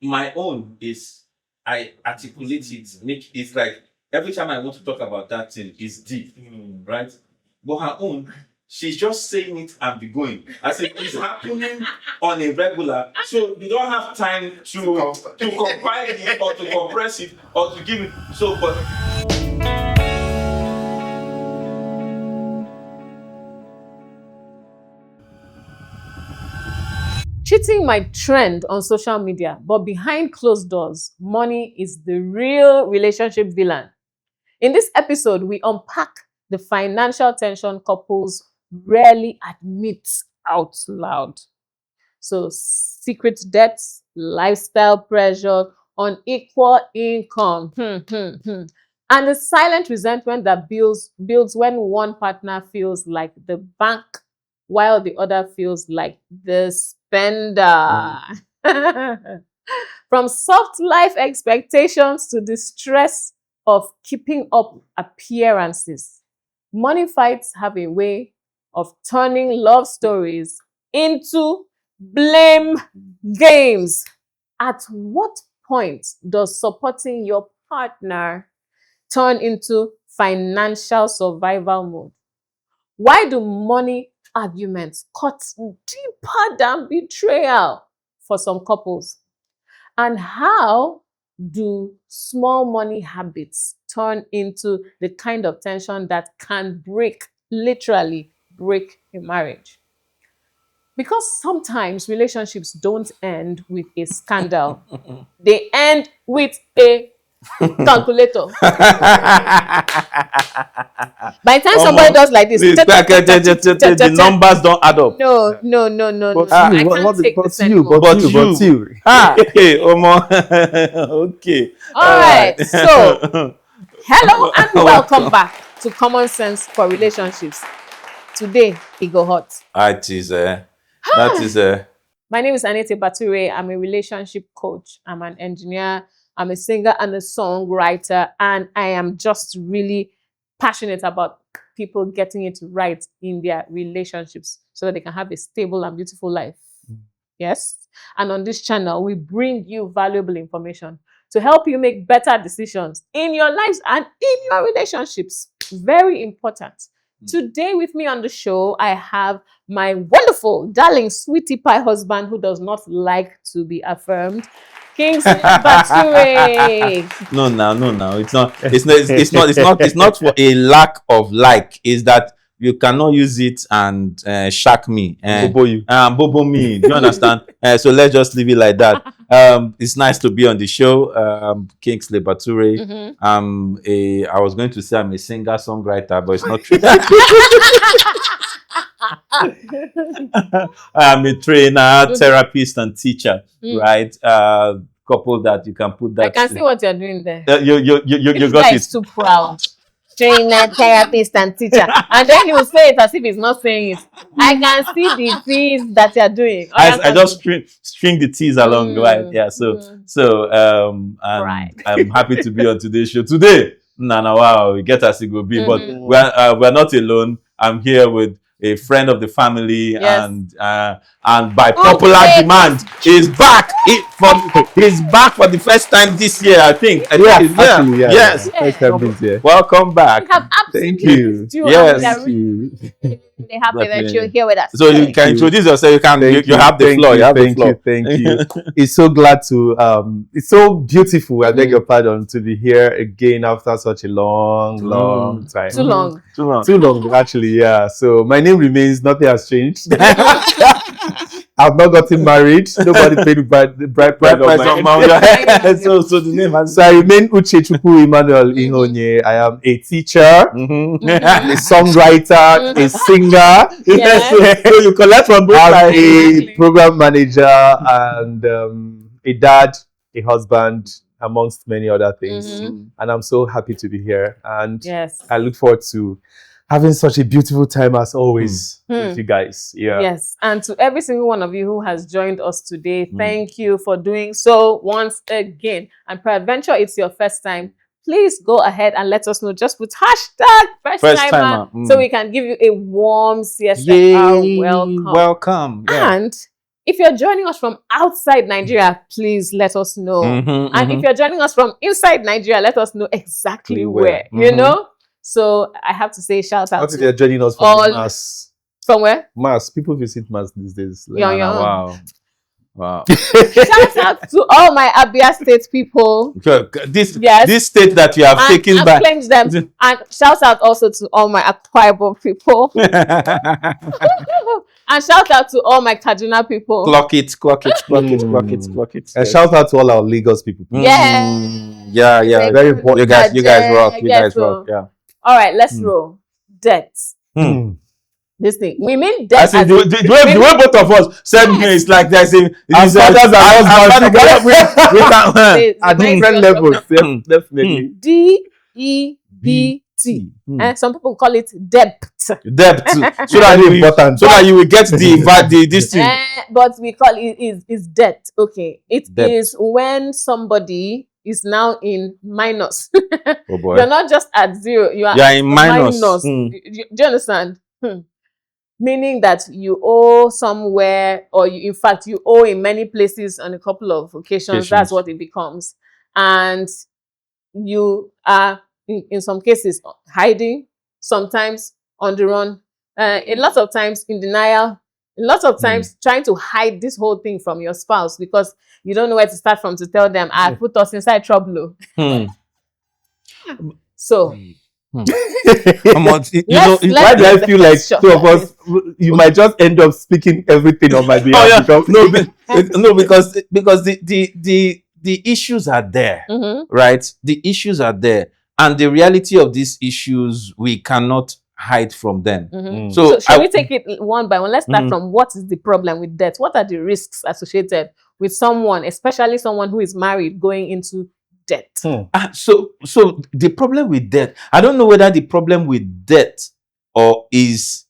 my own is I articulate it, make it's like every time I want to talk about that thing, it's deep, right? But her own, she's just saying it and be going. As if it's happening on a regular, so you don't have time to compile it or to compress it or to give it. So, but cheating might trend on social media, but behind closed doors, money is the real relationship villain. In this episode, we unpack the financial tension couples rarely admit out loud. So, secret debts, lifestyle pressure, unequal income, and the silent resentment that builds when one partner feels like the bank while the other feels like the spender. From soft life expectations to the stress of keeping up appearances, money fights have a way of turning love stories into blame games. At what point does supporting your partner turn into financial survival mode? Why do money arguments cut deeper than betrayal for some couples? And how do small money habits turn into the kind of tension that can literally break a marriage? Because sometimes relationships don't end with a scandal. They end with a calculator. By the time somebody does like this, the numbers don't add up. No. I can't take this anymore. But you. Okay. All right. So, hello and welcome back to Common Sense for Relationships. Today, it go hot. That is My name is Anietie Bature. I'm a relationship coach. I'm an engineer. I'm a singer and a songwriter. And I am just really passionate about people getting it right in their relationships so that they can have a stable and beautiful life. Yes? And on this channel, we bring you valuable information to help you make better decisions in your lives and in your relationships. Very important. Today with me on the show, I have my wonderful, darling, sweetie pie husband who does not like to be affirmed, Kingsley Bature. No. It's not for a lack of like. It's that you cannot use it and shack me. Bobo me. Do you understand? So let's just leave it like that. It's nice to be on the show. Kingsley Bature. I was going to say I'm a singer songwriter, but it's not true. I'm a trainer, therapist, and teacher. Right? Couple that you can put that. I can see what you're doing there. You This got guy it. is too proud. Trainer, therapist, and teacher. And then he will say it as if he's not saying it. I can see the things that you're doing. I just string the T's along, right? Yeah. I'm happy to be on today's show today. Wow, we get as it will be, but we're not alone. I'm here with a friend of the family, and by popular demand, he's back. He's back for the first time this year, I think. Yes. First time this year. Welcome back. Thank you. Yes. Thank you. Really happy that you're here with us. So you can introduce yourself. You have the floor. Thank you. It's so glad to it's so beautiful, I beg your pardon, to be here again after such a long time. Too long. Too long, actually, yeah. So my name remains, nothing has changed. I've not gotten married. Nobody paid the bride price on my head. So the name has. So I remain Uche Chukwu Emmanuel Ihonye. I am a teacher, a songwriter, a singer. Yes. So you collect from both. I'm a program manager and a dad, a husband, amongst many other things. And I'm so happy to be here. And I look forward to having such a beautiful time as always with you guys. Yeah. Yes. And to every single one of you who has joined us today, thank you for doing so once again. And peradventure it's your first time, please go ahead and let us know. Just put hashtag first timer so we can give you a warm CSFR welcome. Welcome. Yeah. And If you're joining us from outside Nigeria, please let us know. And if you're joining us from inside Nigeria, let us know exactly where. You know? So I have to say shout out to they're joining us from all Mars. From where? Mars. People visit Mars these days. Wow. Shout out to all my Abia State people. This state that you have taken back. Claimed them. And shout out also to all my Akwa Ibom people. And shout out to all my Kaduna people. Clock it. And shout out to all our Lagos people. Yeah. Very important. You guys rock. Yeah. All right, let's roll. Debt. This thing. We mean debt. The way both of us said here is like there's a fathers and husbands we can at different levels. Definitely. DEBT. Some people call it debt. Debt. So that you will get this thing. But we call it is debt. Okay. It is when somebody is now in minus. Oh boy. You're not just at zero. You are in minus. Do you understand? Meaning that you owe somewhere, or in fact you owe in many places on a couple of occasions. That's what it becomes. And you are in some cases hiding, sometimes on the run, a lot of times in denial, a lot of times trying to hide this whole thing from your spouse because you don't know where to start from to tell them, put us inside trouble. So why do I feel like two of us, you might just end up speaking everything on my behalf? Because the issues are there, right? The issues are there, and the reality of these issues we cannot hide from them. So should we take it one by one? Let's start from what is the problem with debt? What are the risks associated with someone, especially someone who is married, going into debt? So the problem with debt, I don't know whether the problem with debt or is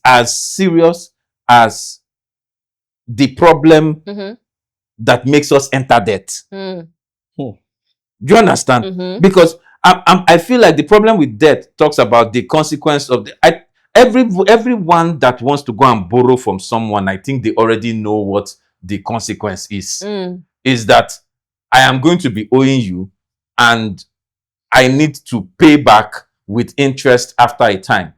as serious as the problem that makes us enter debt. Do you understand? Because I feel like the problem with debt talks about the consequence of everyone that wants to go and borrow from someone, I think they already know what the consequence is. Is that I am going to be owing you and I need to pay back with interest after a time.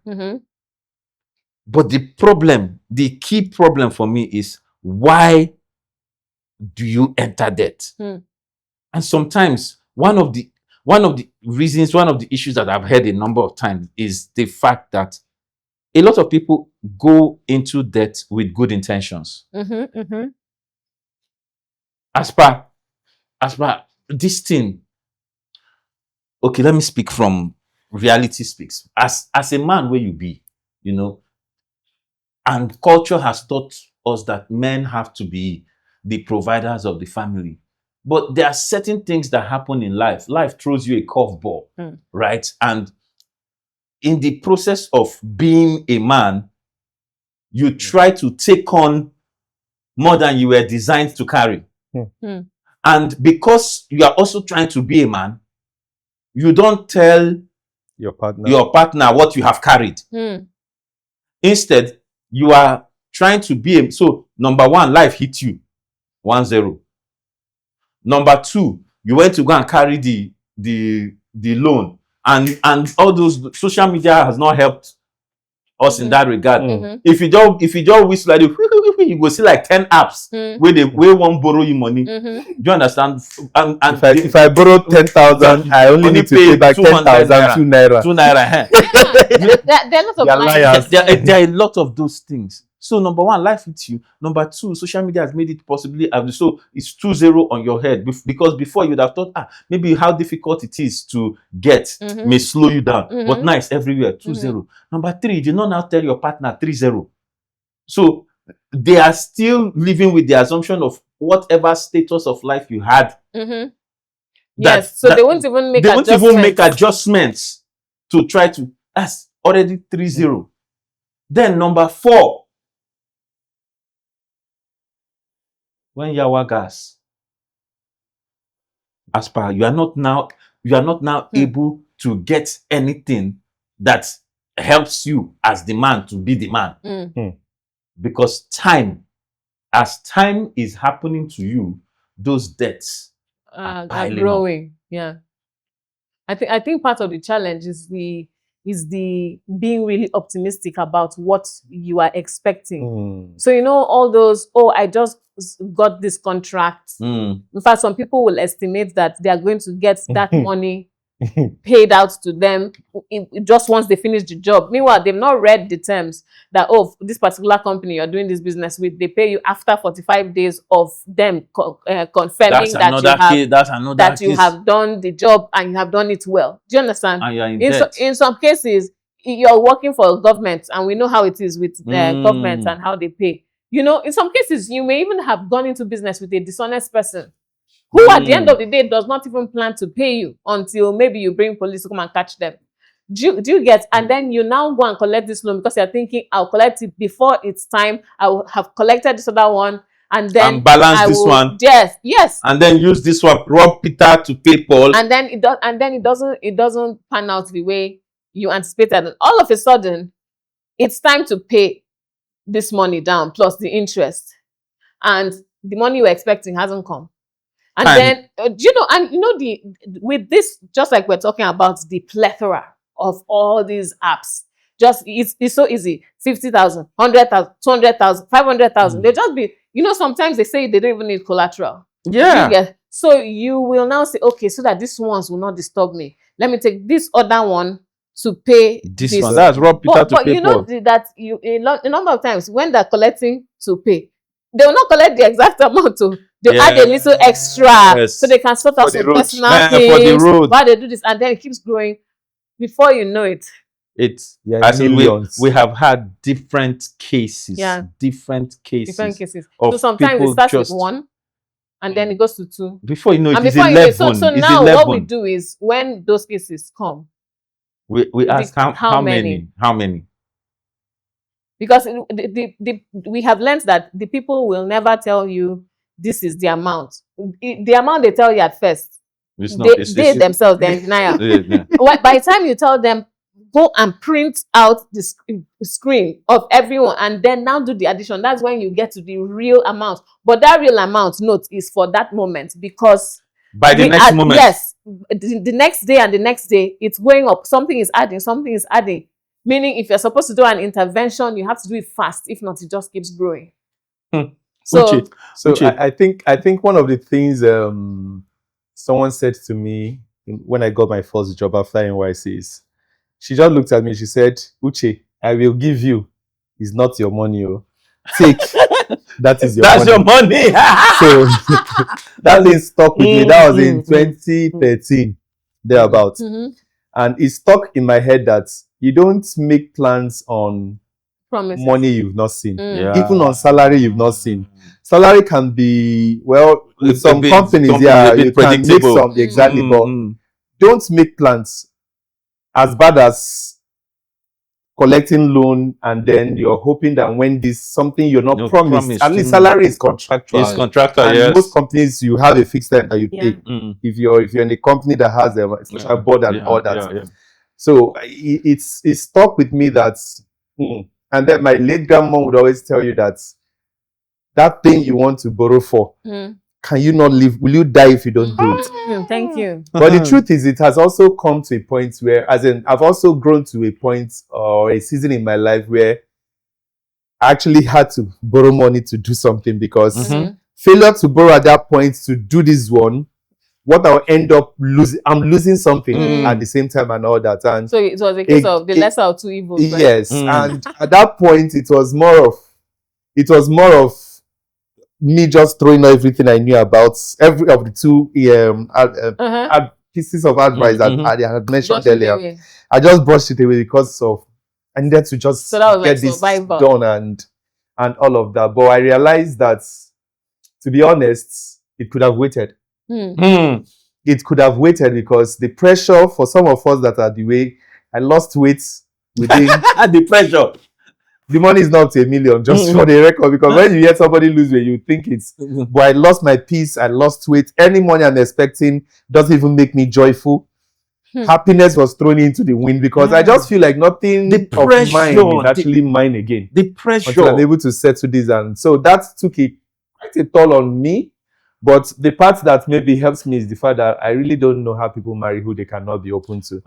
But the key problem for me is, why do you enter debt? And sometimes one of the reasons, one of the issues that I've heard a number of times is the fact that a lot of people go into debt with good intentions. As per this thing, okay, let me speak from reality speaks. As a man where you be, you know, and culture has taught us that men have to be the providers of the family. But there are certain things that happen in life. Life throws you a curveball, right? And in the process of being a man, you try to take on more than you were designed to carry. And because you are also trying to be a man, you don't tell your partner what you have carried. Instead, you are trying to be so number one, life hit you 1-0. Number two, you went to go and carry the loan, and all those social media has not helped us in that regard. If you just whistle like you go see like 10 apps where won't borrow you money. Do you understand? And if I borrow 10,000, I only need to pay back 10,000 2 naira. 2 naira. There are a lot of those things. So number one, life hits you. Number two, social media has made it possibly so it's 2-0 on your head, because before you'd have thought maybe how difficult it is to get may slow you down, but now it's everywhere. 2-0. Number three, you do not now tell your partner 3-0. So they are still living with the assumption of whatever status of life you had. Yes, so they won't even make adjustments to try to. That's already 3-0. Then number four, when yawa gas, as per you are not now able to get anything that helps you as the man to be the man, because time as time is happening to you, those debts are growing. Yeah. I think part of the challenge is the being really optimistic about what you are expecting. So all those, I just got this contract. In fact, some people will estimate that they are going to get that money paid out to them just once they finish the job. Meanwhile, they've not read the terms that, this particular company you're doing this business with, they pay you after 45 days of them confirming that you have done the job and you have done it well. Do you understand? And in some cases, you're working for government, and we know how it is with government and how they pay. In some cases, you may even have gone into business with a dishonest person who at the end of the day does not even plan to pay you until maybe you bring police to come and catch them. Do you get? And then you now go and collect this loan because you're thinking, I'll collect it before it's time. I will have collected this other one, and then balance this one. Yes. And then use this one, rob Peter to pay Paul. And then it doesn't pan out the way you anticipated. And all of a sudden, it's time to pay this money down plus the interest, and the money you were expecting hasn't come. And then, with this, just like we're talking about the plethora of all these apps, it's so easy. 50,000, 100,000, 200,000, 500,000. They just be, sometimes they say they don't even need collateral. Yeah. So you will now say, okay, so that these ones will not disturb me. Let me take this other one to pay this one. That's rob Peter to pay Paul. But that a number of times when they're collecting to pay, they will not collect the exact amount to. They add a little extra so they can sort out some personal things while they do this, and then it keeps growing. Before you know it, we have had different cases. Different cases. So sometimes it starts with one, and then it goes to two. Before you know it, it's 11. So now what we do is, when those cases come, we ask how many? How many? Because we have learned that the people will never tell you this is the amount. The amount they tell you at first, they themselves, they're in denial. By the time you tell them, go and print out the screen of everyone and then now do the addition, that's when you get to the real amount. But that real amount, note, is for that moment, because by the next moment. Yes, the next day and the next day, it's going up. Something is adding. Meaning, if you're supposed to do an intervention, you have to do it fast. If not, it just keeps growing. So I think one of the things someone said to me when I got my first job after NYC is, she just looked at me. She said, "Uche, I will give you. It's not your money. Take. That is your money." That's your money. So that thing stuck with me. That was in 2013, thereabouts. And it stuck in my head that you don't make plans on promises. Money you've not seen. Even on salary you've not seen. Salary can be, with some companies, you can make some, exactly, but don't make plans as bad as collecting loan and then you're hoping that when this something you're not promised. At least salary is contractual. It's contractual, and most companies, you have a fixed time that you pay. If you're in a company that has a special board and all that. So it's stuck with me that, and then my late grandma would always tell you that thing you want to borrow for, can you not live? Will you die if you don't do it? Thank you. But the truth is, it has also come to a point where, I've also grown to a point or a season in my life where I actually had to borrow money to do something, because failure to borrow at that point to do this one, what I'll end up losing, I'm losing something at the same time and all that. And so it was a case of the lesser of two evils. Right? Yes, and at that point, it was more of me just throwing out everything I knew about every of the two pieces of advice that I had mentioned earlier. I just brushed it away because I needed to just get this done and all of that. But I realized that, to be honest, it could have waited. It could have waited, because the pressure for some of us that are the way, I lost weight within the pressure. The money is not to $1 million, just for the record, because when you hear somebody lose weight, you think it's, but I lost my peace, I lost weight. Any money I'm expecting doesn't even make me joyful. happiness was thrown into the wind because I just feel like nothing of mine is actually mine again. The pressure. Until I'm able to settle this. And so that took quite a toll on me. But the part that maybe helps me is the fact that I really don't know how people marry who they cannot be open to.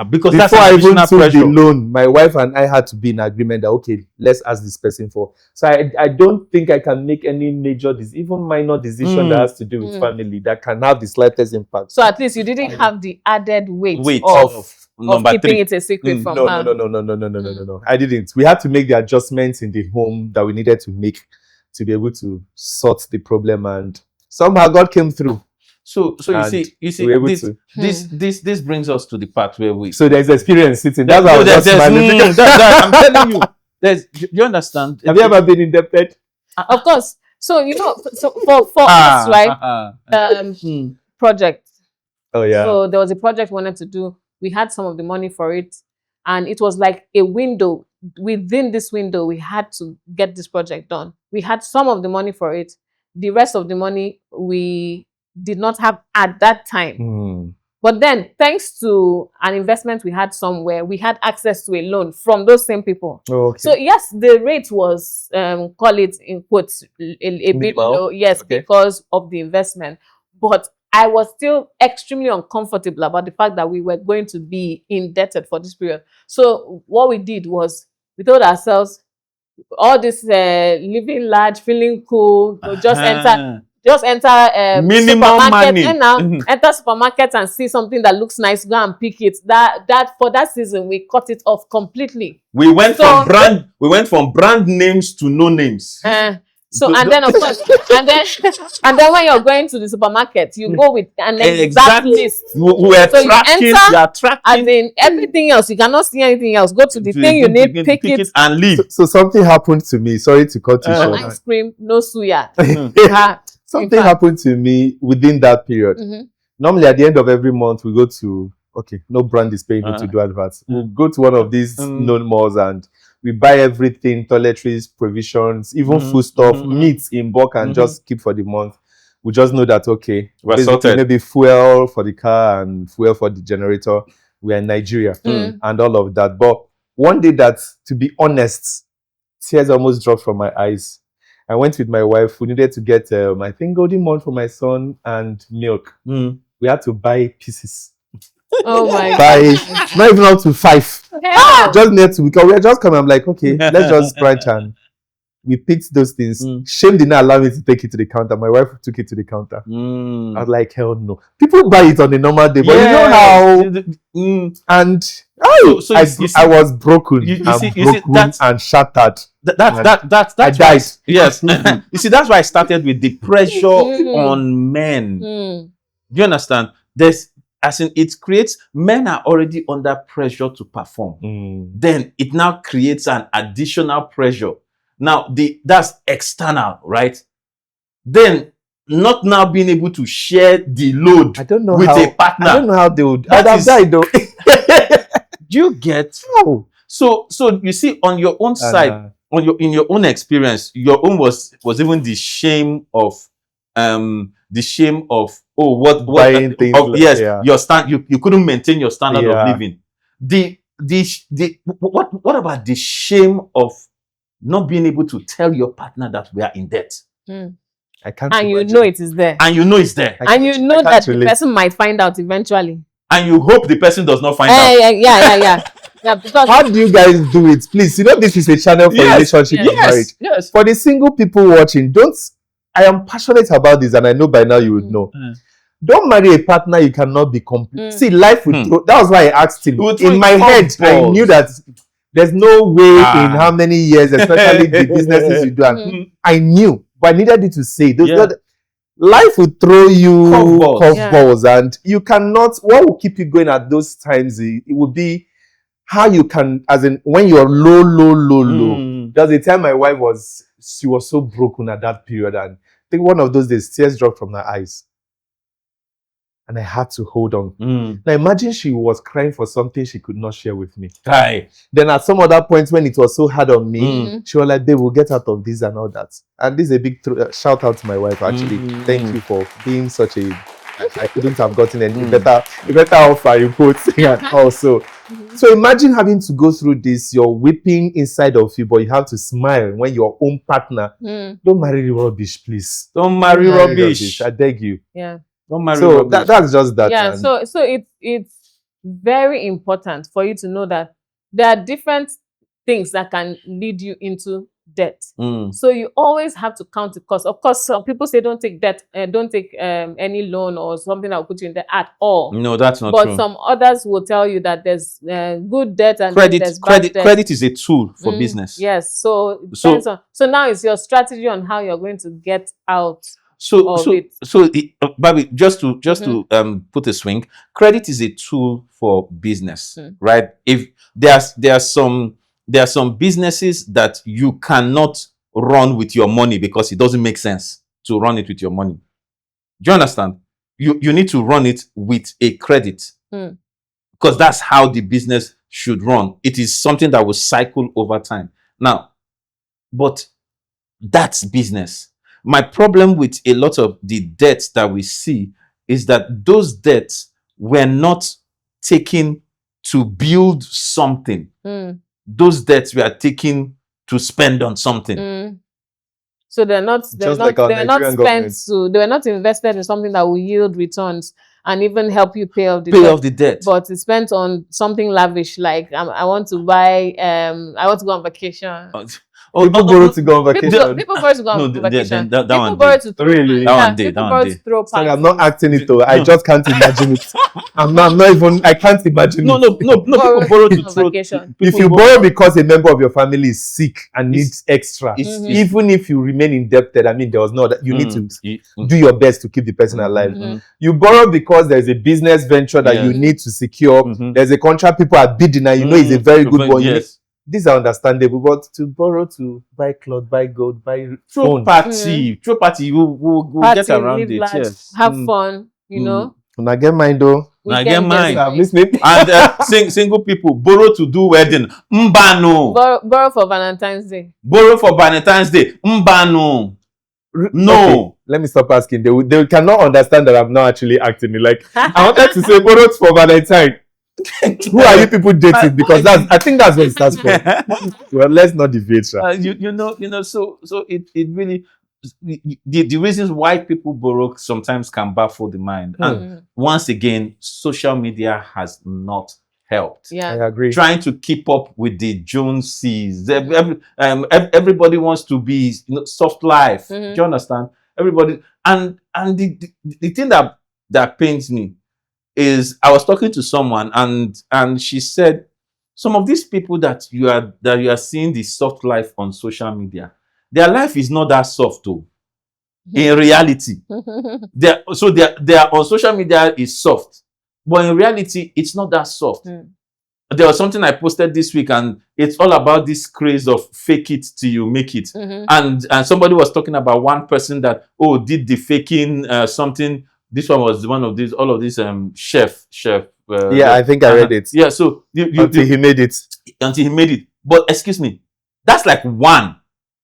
Because before I even took the loan, my wife and I had to be in agreement that, okay, let's ask this person for. So I don't think I can make any major, even minor decision that has to do with family that can have the slightest impact. So at least you didn't have the added weight of keeping it a secret from her. No. I didn't. We had to make the adjustments in the home that we needed to make to be able to sort the problem, and somehow God came through. So you see, this brings us to the part where we. So there's experience sitting. That's how I'm telling you. Do you understand? Have you ever been indebted? Of course. So for us, right? Project. Oh yeah. So there was a project we wanted to do. We had some of the money for it, and it was like a window. Within this window, we had to get this project done. We had some of the money for it. The rest of the money we did not have at that time. But then, thanks to an investment we had somewhere, we had access to a loan from those same people. Okay. So yes, the rate was, call it in quotes, a bit low. Yes, because of the investment. But I was still extremely uncomfortable about the fact that we were going to be indebted for this period. So what we did was, we told ourselves, all this living large, feeling cool, just enter minimum supermarket money. And now enter supermarket and see something that looks nice, go and pick it. That for that season we cut it off completely. We went from brand names to no names. And then of course, and then when you're going to the supermarket, you go with an exact list. We are tracking. As in everything else, you cannot see anything else. Go to the thing you need, pick it, and leave. So something happened to me. Sorry to cut you short. Ice cream, no suya. Something happened to me within that period. Normally, at the end of every month, we go to no brand is paying me to do adverts. We'll go to one of these known malls and we buy everything, toiletries, provisions, even food stuff, meats in bulk, and just keep for the month. We just know that, okay, maybe fuel for the car and fuel for the generator. We are in Nigeria and all of that. But one day that, to be honest, tears almost dropped from my eyes. I went with my wife. We needed to get, I think, golden morn for my son and milk. We had to buy pieces. Oh my God. Not even up to 5. Just near to, because we are just coming. I'm like, okay, let's just branch, and we picked those things. Shame did not allow me to take it to the counter. My wife took it to the counter. I was like, hell no. People buy it on a normal day, but you know how. And I was broken. And shattered. That's I died. Yes. You see, that's why I started with the pressure on men. Do you understand? It creates, men are already under pressure to perform. Then it now creates an additional pressure. Now, that's external, right? Then, not now being able to share the load with a partner. I don't know how they would. I'd have died though. Do you get? How? So you see, on your own side, in your own experience, your own was even the shame of buying things. Your stand. You couldn't maintain your standard of living. What about the shame of not being able to tell your partner that we are in debt? I can't. And you know it is there. And you know it's there. And you know that the person might find out eventually. And you hope the person does not find out. Yeah, because how do you guys do it? Please, this is a channel for relationship and marriage. Yes. For the single people watching, I am passionate about this, and I know by now you would know. Don't marry a partner you cannot be complete. See, life will throw. That was why I asked him. In my head, I knew that there's no way in how many years, especially the businesses you do. And I knew, but I needed you to say. Life will throw you curveballs, and you cannot. What will keep you going at those times? It would be how you can, as in when you're low. There's a time my wife was so broken at that period, and I think one of those days tears dropped from her eyes. And I had to hold on. Now imagine she was crying for something she could not share with me. Then at some other points when it was so hard on me, she was like, babe, we'll get out of this and all that. And this is a big shout out to my wife, actually. Thank you for being such a I couldn't have gotten any better offer you put also. So imagine having to go through this, you're weeping inside of you, but you have to smile when your own partner. Don't marry rubbish, please. Don't marry rubbish. I beg you. Yeah. Don't marry so rubbish. That's just that. Yeah. So it's very important for you to know that there are different things that can lead you into debt. So you always have to count the cost. Of course, some people say don't take debt, don't take any loan or something that will put you in debt at all. No, that's not but true. But some others will tell you that there's good debt and there's bad debt. Credit is a tool for business. Yes. So now it's your strategy on how you're going to get out. Babi, just to put a swing, credit is a tool for business, right? If there are some businesses that you cannot run with your money because it doesn't make sense to run it with your money. Do you understand? You need to run it with a credit because that's how the business should run. It is something that will cycle over time. Now, but that's business. My problem with a lot of the debts that we see is that those debts were not taken to build something. Those debts were taken to spend on something. So they were not invested in something that will yield returns and even help you pay off the debt. But it's spent on something lavish, like I want to buy I want to go on vacation. People borrow to go on vacation. People borrow to go on vacation. That people borrow to throw. Really? People borrow to throw parties. Sorry, I'm not acting it though. I just can't imagine it. I can't imagine it. No. People borrow to throw. If you borrow because a member of your family is sick and needs extra, even if you remain indebted, I mean, there was no that you need to do your best to keep the person alive. You borrow because there's a business venture that you need to secure. There's a contract people are bidding and you know it's a very good one. Yes. These are understandable, but to borrow to buy clothes, buy gold, buy phone. Throw party, we'll get around it. Yes. Have fun, you know. When I get mine though. When I get mine. I'm listening. And single people borrow to do wedding. Mbano. Borrow for Valentine's Day. Borrow for Valentine's Day. Mbano. No. Okay, let me stop asking. They cannot understand that I'm not actually acting. Like I wanted to say borrow for Valentine. Who are you people dating? Because I think that's what it starts from. Well, let's not debate. You know. So it really the reasons why people borrow sometimes can baffle the mind. And once again, social media has not helped. Yeah, I agree. Trying to keep up with the Joneses. Everybody wants to be soft life. Do you understand? Everybody and the thing that pains me is I was talking to someone and she said some of these people that you are seeing the soft life on social media, their life is not that soft though. In reality, they are on social media is soft, but in reality it's not that soft. There was something I posted this week and it's all about this craze of fake it till you make it. And somebody was talking about one person that did the faking something. This one was one of these, all of these chef. I think I read it. Yeah, so until he made it. Until he made it. But excuse me, that's like one.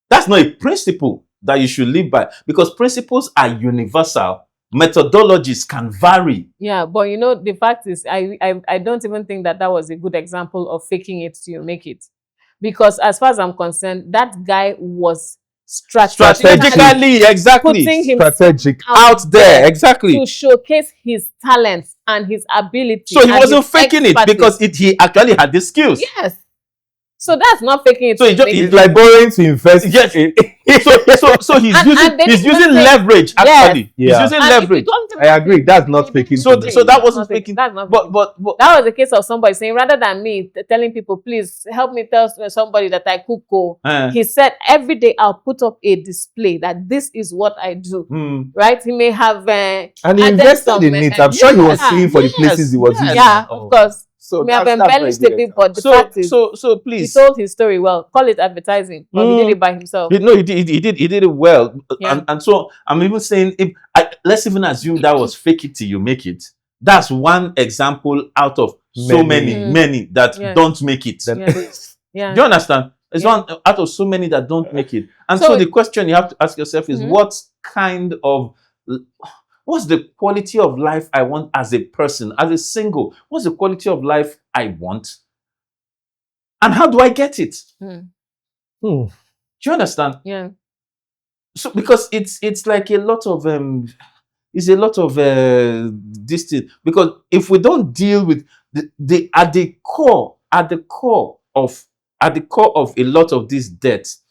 That's not a principle that you should live by because principles are universal. Methodologies can vary. Yeah, but you know the fact is, I don't even think that was a good example of faking it till you make it, because as far as I'm concerned, that guy was strategically putting himself out there exactly to showcase his talents and his ability. So he wasn't faking it because he actually had the skills. Yes. So that's not faking it. So it's like borrowing to invest. Yes. so he's using leverage actually. Yeah. He's using leverage. I agree. That's not faking. So that wasn't faking. That's not but that was a case of somebody saying, rather than me telling people, please help me tell somebody that I cook. He said, every day I'll put up a display that this is what I do. Right? He may have and he invested in it. I'm sure he was seeing for the places he was using. Yeah, of course. So may have embellished a bit, but the fact is, so please, he told his story well. Call it advertising, but he did it by himself. He did it well, and so I'm even saying, let's even assume that was fake it till you make it. That's one example out of so many that don't make it. Yeah. Do you understand? It's one out of so many that don't make it. And so the question you have to ask yourself is, what kind of What's the quality of life I want as a person, as a single? What's the quality of life I want? And how do I get it? Do you understand? Yeah. So because it's like a lot of this thing. Because if we don't deal with the at the core of a lot of these debts,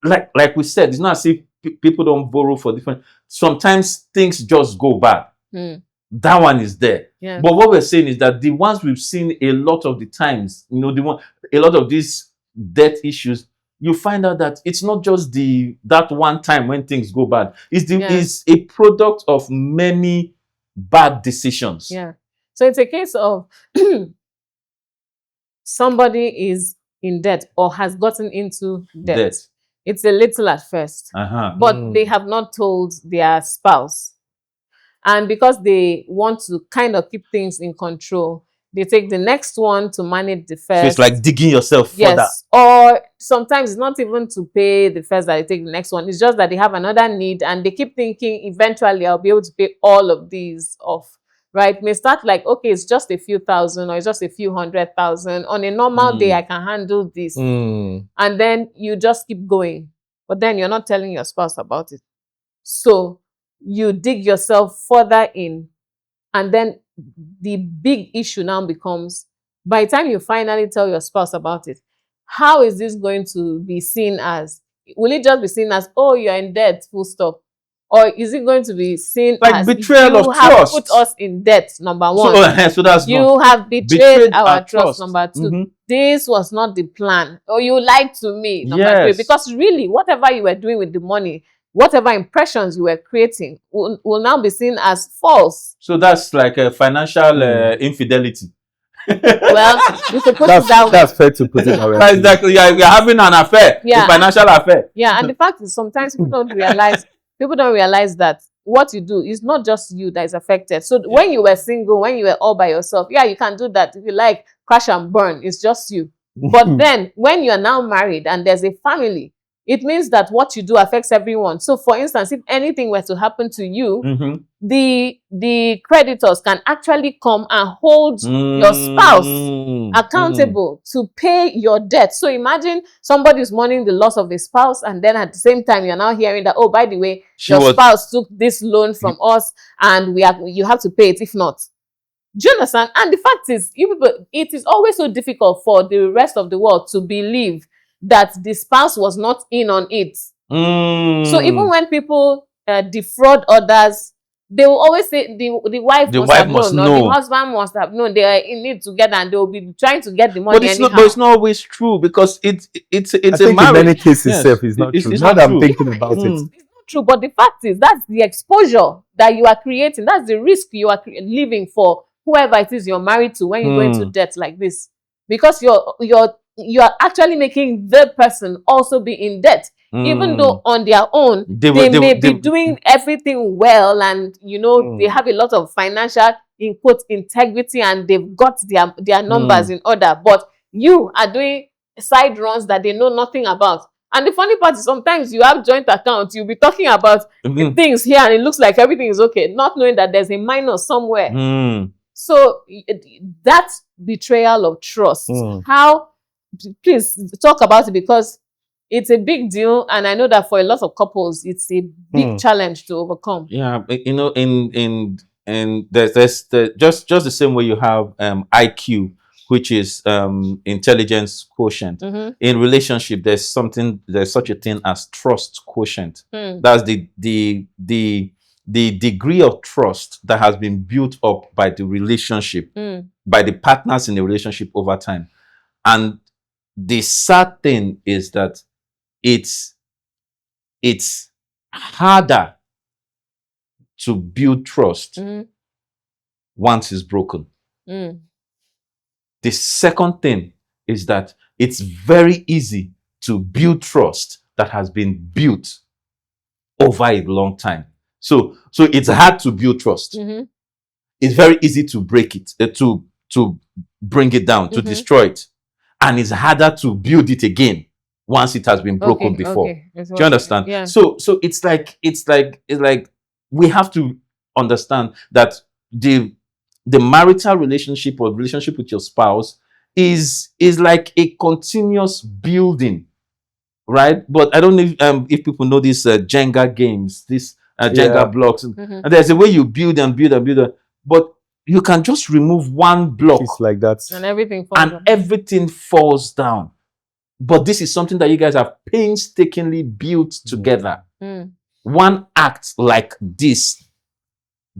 like we said, it's not as if people don't borrow for different. Sometimes things just go bad. That one is there. Yeah. But what we're saying is that the ones we've seen a lot of the times, a lot of these debt issues, you find out that it's not just that one time when things go bad. It's a product of many bad decisions. Yeah. So it's a case of somebody is in debt or has gotten into debt. It's a little at first, but they have not told their spouse. And because they want to kind of keep things in control, they take the next one to manage the first. So it's like digging yourself further. Yes. Or sometimes it's not even to pay the first that they take the next one. It's just that they have another need and they keep thinking, eventually I'll be able to pay all of these off. Right? It may start like, okay, it's just a few thousand or it's just a few 100,000. On a normal day, I can handle this. And then you just keep going. But then you're not telling your spouse about it. So you dig yourself further in. And then the big issue now becomes, by the time you finally tell your spouse about it, how is this going to be seen as? Will it just be seen as, oh, you're in debt, full stop? Or is it going to be seen like as betrayal of you have trust? Put us in debt, number one. So that's you have betrayed our trust, number two. This was not the plan. Or you lied to me, number three. Because really, whatever you were doing with the money, whatever impressions you were creating will now be seen as false. So that's like a financial infidelity. Well, you could put it that way. That's fair to put it that way. Exactly. You're having an affair, a financial affair. Yeah, and the fact is sometimes people don't realize that what you do is not just you that is affected. So when you were single, when you were all by yourself, you can do that. If you like, crash and burn, it's just you. But then when you are now married and there's a family, it means that what you do affects everyone. So for instance, if anything were to happen to you, the creditors can actually come and hold your spouse accountable to pay your debt. So imagine somebody's mourning the loss of a spouse, and then at the same time, you're now hearing that, oh, by the way, your spouse took this loan from us and you have to pay it if not. Do you understand? And the fact is, it is always so difficult for the rest of the world to believe that the spouse was not in on it. So even when people defraud others, they will always say the wife must have known, or the husband must have known. They are in it together and they will be trying to get the money anyhow. But it's not always true, because it's I think in many cases itself is not true. Now that I'm thinking about it. It's not true, but the fact is that's the exposure that you are creating. That's the risk you are living for whoever it is you're married to when you go into debt like this. Because you are actually making the person also be in debt, even though on their own they may be doing everything well, and they have a lot of financial in quote integrity and they've got their numbers in order, but you are doing side runs that they know nothing about. And the funny part is sometimes you have joint accounts, you'll be talking about things here and it looks like everything is okay, not knowing that there's a minus somewhere. So that betrayal of trust, please talk about it, because it's a big deal, and I know that for a lot of couples, it's a big challenge to overcome. Yeah, in there's just the same way you have IQ, which is intelligence quotient. In relationship, there's such a thing as trust quotient. That's the degree of trust that has been built up by the relationship, by the partners in the relationship over time. And the sad thing is that it's harder to build trust once it's broken. The second thing is that it's very easy to build trust that has been built over a long time. So it's hard to build trust. It's very easy to break it, to bring it down, to destroy it. And it's harder to build it again once it has been broken before. Do you understand? Yeah. So it's like we have to understand that the marital relationship or relationship with your spouse is like a continuous building, right? But I don't know if people know these Jenga games, these Jenga blocks, and there's a way you build and build and build, but you can just remove one block, it's like that, and everything falls down. But this is something that you guys have painstakingly built together. One act like this,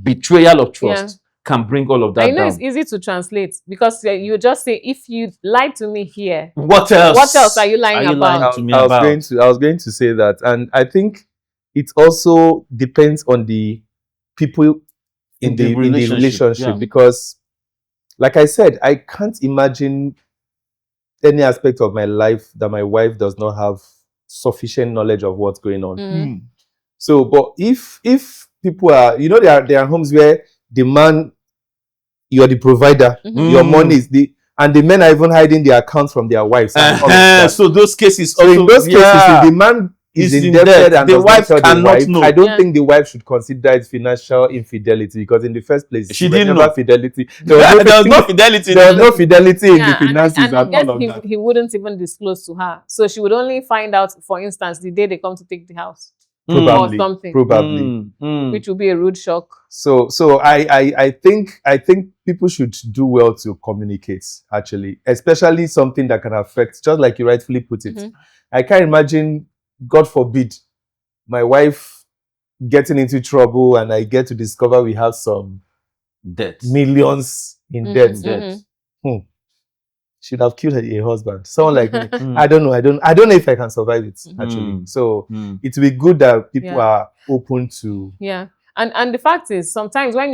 betrayal of trust, can bring all of that down. It's easy to translate because you just say, if you lied to me here, what else? What else are you lying about? I was going to say that, and I think it also depends on the people in the relationship because, like I said, I can't imagine any aspect of my life that my wife does not have sufficient knowledge of what's going on. So, but if people are, there are homes where the man, you're the provider, your money is and the men are even hiding their accounts from their wives. So those cases, in those cases, if the man is indebted and the wife cannot know. I don't think the wife should consider it financial infidelity because in the first place, she didn't know fidelity. There was no fidelity. There was no fidelity in the finances and and all of that. He wouldn't even disclose to her, so she would only find out, for instance, the day they come to take the house. Probably, or something, which will be a rude shock. So I think people should do well to communicate, actually, especially something that can affect, just like you rightfully put it. I can't imagine, God forbid, my wife getting into trouble and I get to discover we have some debt, millions in debt. Should have killed a husband. Someone like me. I don't know if I can survive it, actually. So it will be good that people are open to. And the fact is, sometimes when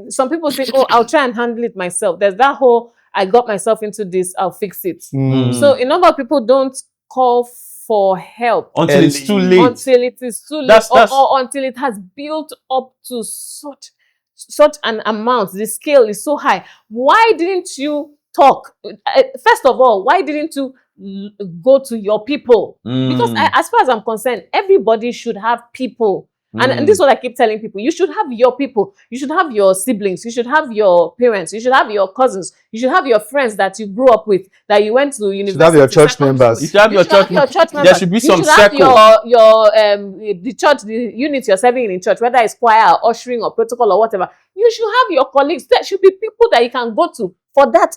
some people say, oh, I'll try and handle it myself. There's that whole, I got myself into this, I'll fix it. So a number of people don't call for help until it's too late. Until it is too late, or until it has built up to such an amount. The scale is so high. Why didn't you talk? First of all, why didn't you go to your people? Because as far as I'm concerned, everybody should have people. And this is what I keep telling people. You should have your people. You should have your siblings. You should have your parents. You should have your cousins. You should have your friends that you grew up with, that you went to university. You should have your church members. You should have your church members. There should be some circle. The church, the unit you're serving in church, whether it's choir or ushering or protocol or whatever. You should have your colleagues. There should be people that you can go to for that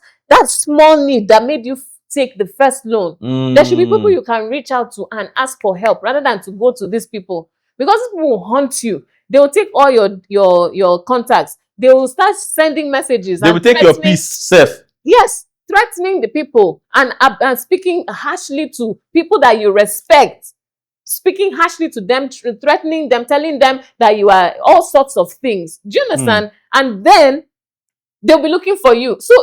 small need that made you take the first loan. There should be people you can reach out to and ask for help rather than to go to these people. Because people will haunt you. They will take all your contacts. They will start sending messages. They will take your peace safe. Yes, threatening the people and speaking harshly to people that you respect. Speaking harshly to them, threatening them, telling them that you are all sorts of things. Do you understand? And then they'll be looking for you. So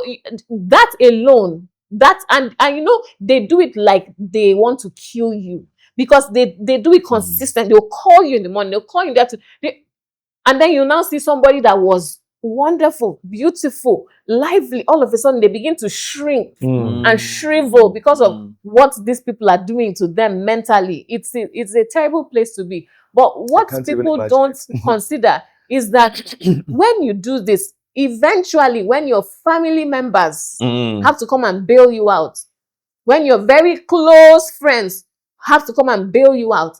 that alone, and they do it like they want to kill you. Because they do it consistent. They'll call you in the morning. They'll call you and then you now see somebody that was wonderful, beautiful, lively. All of a sudden, they begin to shrink and shrivel because of what these people are doing to them mentally. It's a terrible place to be. But what people don't consider is that when you do this, eventually, when your family members have to come and bail you out, when your very close friends have to come and bail you out,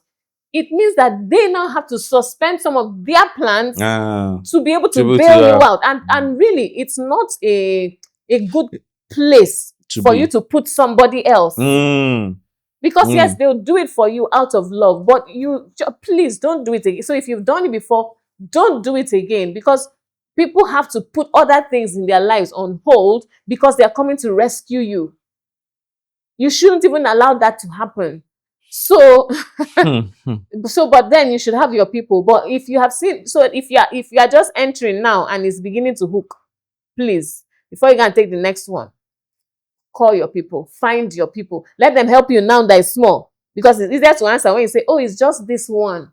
it means that they now have to suspend some of their plans to be able to bail you out. And really, it's not a good place for you to put somebody else. Because yes, they'll do it for you out of love, but you please don't do it again. So if you've done it before, don't do it again, because people have to put other things in their lives on hold because they're coming to rescue you. You shouldn't even allow that to happen. So, but then you should have your people. But if you have seen, if you are just entering now and it's beginning to hook, please, before you can take the next one, call your people, find your people, let them help you now that is small, because it's easier to answer when you say, oh, it's just this one,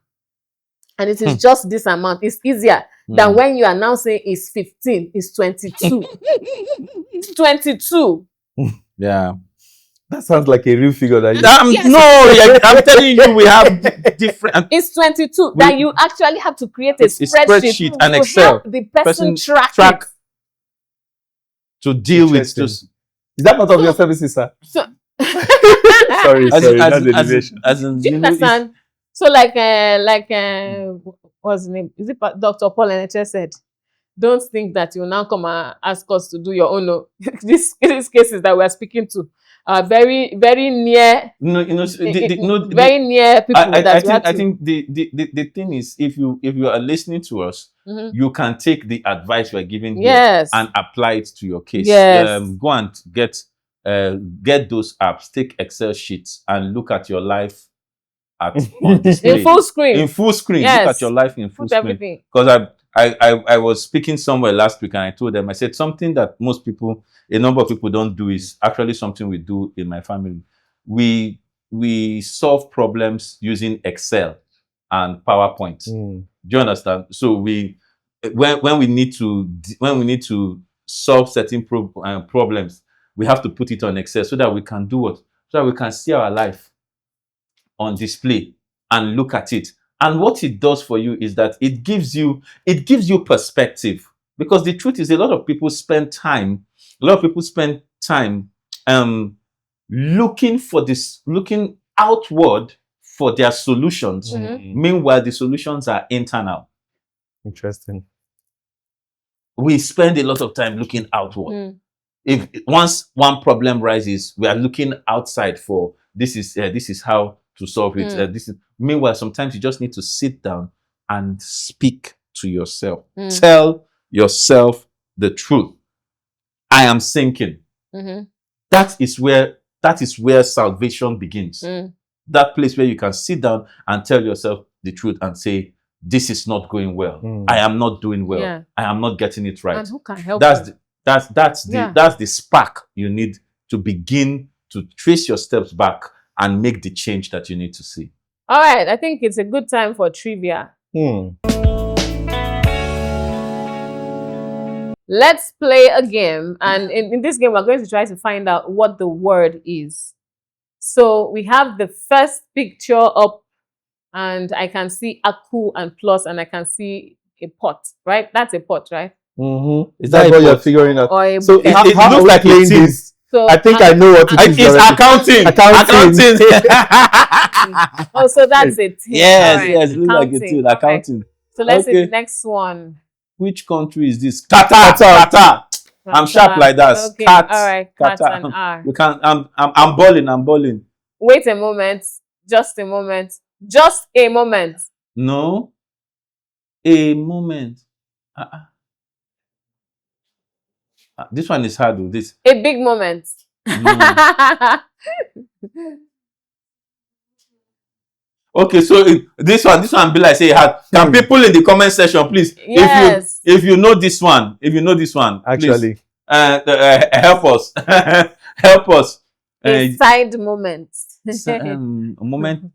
and it is just this amount. It's easier than when you are now saying it's 15, it's 22, it's 22. Yeah. That sounds like a real figure. That I'm telling you, we have different. It's 22 that you actually have to create a spreadsheet and to Excel. help the person track it. To deal with this. Is that part of your services, sir? So, sorry, that's a deviation. Do you understand? So like what's his name? Is it Dr. Paul NHS said? Don't think that you now come and ask us to do your own. No. These cases that we are speaking to are very, very near. Very near people. I think the thing is, if you are listening to us, you can take the advice we're giving here and apply it to your case. Go and get those apps, take Excel sheets, and look at your life on display. In full screen. In full screen. Look at your life in full screen. Everything. Because I was speaking somewhere last week and I told them, I said something that a number of people don't do is actually something we do in my family. We solve problems using Excel and PowerPoint. Do you understand? So when we need to solve certain problems, we have to put it on Excel so that we can do what? So that we can see our life on display and look at it. And what it does for you is that it gives you perspective. Because the truth is, a lot of people spend time looking outward for their solutions. Meanwhile, the solutions are internal. Interesting. We spend a lot of time looking outward. If once one problem rises, we are looking outside for this is how to solve it. Meanwhile, sometimes you just need to sit down and speak to yourself. Tell yourself the truth. I am sinking. That is where salvation begins. That place where you can sit down and tell yourself the truth and say, this is not going well. I am not doing well. Yeah. I am not getting it right. And who can help That's you? that's the spark you need to begin to trace your steps back and make the change that you need to see. All right, I think it's a good time for trivia. Let's play a game. And in this game, we're going to try to find out what the word is. So we have the first picture up, and I can see aku and plus, and I can see a pot, right? That's a pot, right? Is that what you're figuring out? So it looks like playing this. So I think I know what it is. It's accounting. Oh, so that's it. Yes, right. Yes, it looks like it too. Accounting. Okay. So let's see the next one. Which country is this? Qatar. I'm sharp like that. Okay. Cat. All right. Cat and R. You can. I'm balling. Wait a moment. Just a moment. Just a moment. No. A moment. This one is hard. This. A big moment. No. Okay, so this one be like say hard. Can people in the comment section, please? Yes. If you know this one, actually, please, help us. Help us. A side moment. A moment.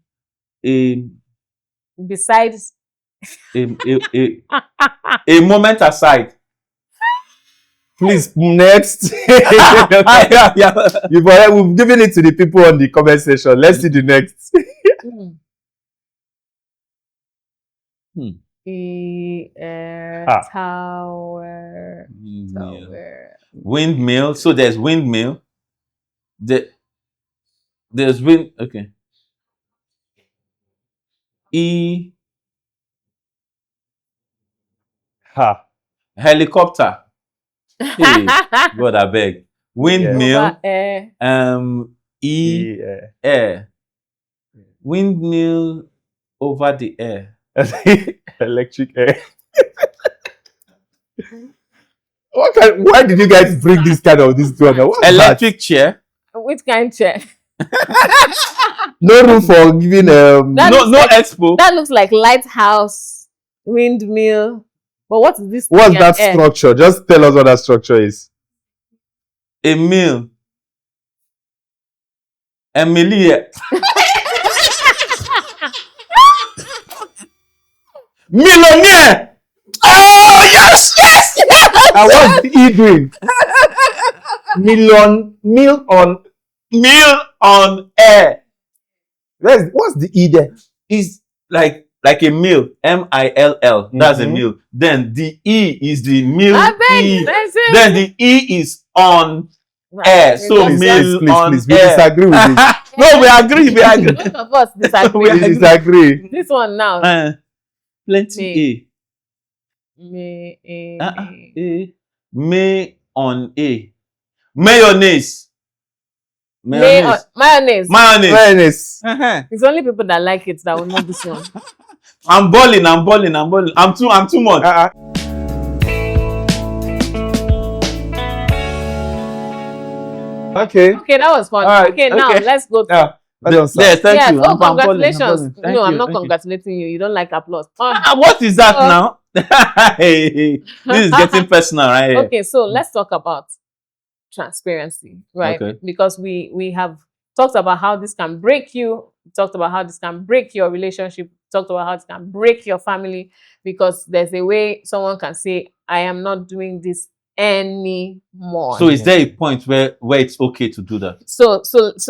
Besides. A moment aside. Please, next. We've given it to the people on the comment section. Let's see the next. Tower. Windmill. So there's windmill. There's wind. Okay. Helicopter. Hey, God, I beg. Windmill. Air. Windmill over the air. Electric air. Why did you guys bring this one? Electric chair. Which kind of chair? No room for giving no expo. That looks like lighthouse, windmill. But what is this? What's that structure? Just tell us what that structure is. A mill. Millionaire. Oh yes. And what's he doing? Meal on Meal on air. What's the E there? Is like a meal. M-I-L-L. That's a meal. Then the E is the meal. E. Then the E is on air. So meal on please. air. We disagree with this. No, we agree. Both of us disagree. We disagree. This one now. Plenty May on A. Mayonnaise. Mayonnaise. Mayonnaise. It's only people that like it that will know this one. I'm balling. I'm too much. Okay, that was fun. Right, Okay, now let's go to Yes, thank you. Oh, congratulations. No, I'm not congratulating you. You don't like applause. What is that now? This is getting personal right here. Okay, so let's talk about transparency, right? Okay. Because we have talked about how this can break you, talked about how this can break your relationship, talked about how it can break your family, because there's a way someone can say, I am not doing this anymore. So is there a point where it's okay to do that? So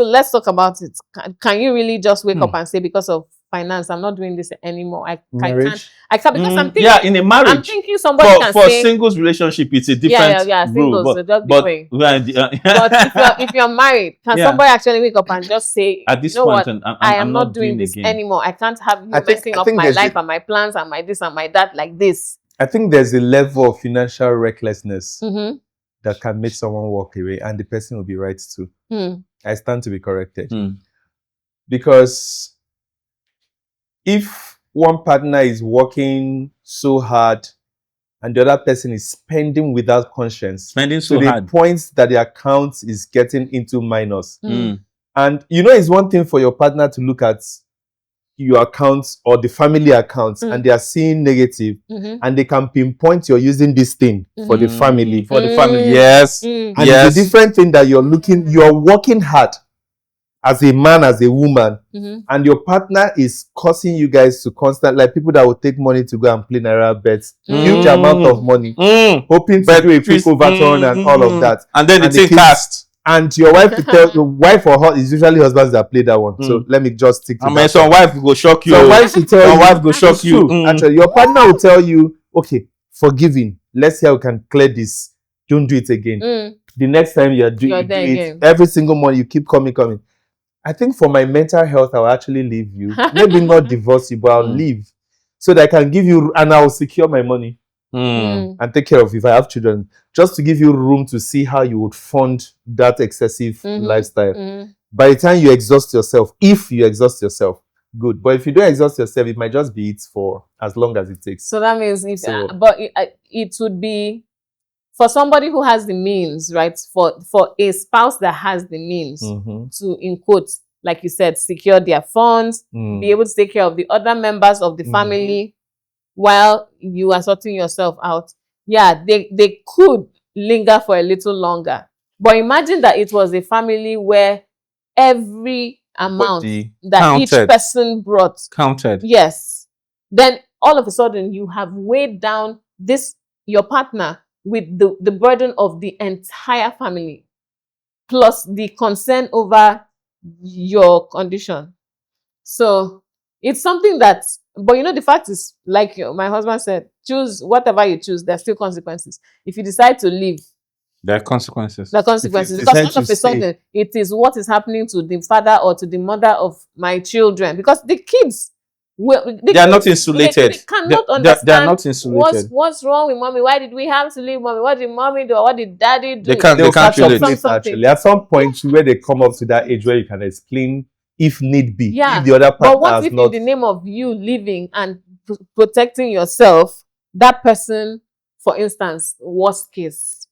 let's talk about it. Can you really just wake up and say, because of finance, I'm not doing this anymore? I can't because I'm thinking, in a marriage. I'm thinking somebody can for say, singles relationship, it's a different singles, rule. so just be But quick. But if you're married, can somebody actually wake up and just say, at this you know point, what? I am not doing this anymore. I can't have you messing up my life and my plans and my this and my that like this. I think there's a level of financial recklessness that can make someone walk away, and the person will be right too. I stand to be corrected. Because if one partner is working so hard and the other person is spending without conscience, to the point that the account is getting into minus. And it's one thing for your partner to look at your accounts or the family accounts and they are seeing negative and they can pinpoint you're using this thing for the family. Yes. And it's a different thing that you're working hard as a man, as a woman, and your partner is causing you guys to like people that will take money to go and play Naira bets, huge amount of money, hoping to do a quick overturn and all of that. And then it's cast. And your wife to tell your wife or her is usually husbands that play that one. So let me just stick to that. Some wife will shock you. Some wife will tell you. Wife will shock you. Actually, your partner will tell you, okay, forgiving. Let's see how we can clear this. Don't do it again. The next time you're doing it, every single month you keep coming. I think for my mental health, I'll actually leave you. Maybe not divorce you, but I'll leave so that I can give you, and I'll secure my money and take care of you if I have children, just to give you room to see how you would fund that excessive lifestyle. By the time you exhaust yourself, if you exhaust yourself, good. But if you don't exhaust yourself, it might just be it for as long as it takes. So that means it would be for somebody who has the means, right? For a spouse that has the means to, in quotes, like you said, secure their funds, be able to take care of the other members of the family while you are sorting yourself out. Yeah, they could linger for a little longer. But imagine that it was a family where every amount that each person brought counted. Yes. Then all of a sudden you have weighed down your partner with the burden of the entire family, plus the concern over your condition. So it's something that, but the fact is, like my husband said, choose whatever you choose, there's still consequences. If you decide to leave, there are consequences. Because all of a sudden, it is what is happening to the father or to the mother of my children. Because the kids, they are not insulated. They cannot understand. They are not insulated. What's wrong with mommy? Why did we have to leave mommy? What did mommy do? What did daddy do? They can't relate. Actually, at some point where they come up to that age where you can explain if need be. Yeah. If the other partner but what if in the name of you living and protecting yourself, that person, for instance, worst case,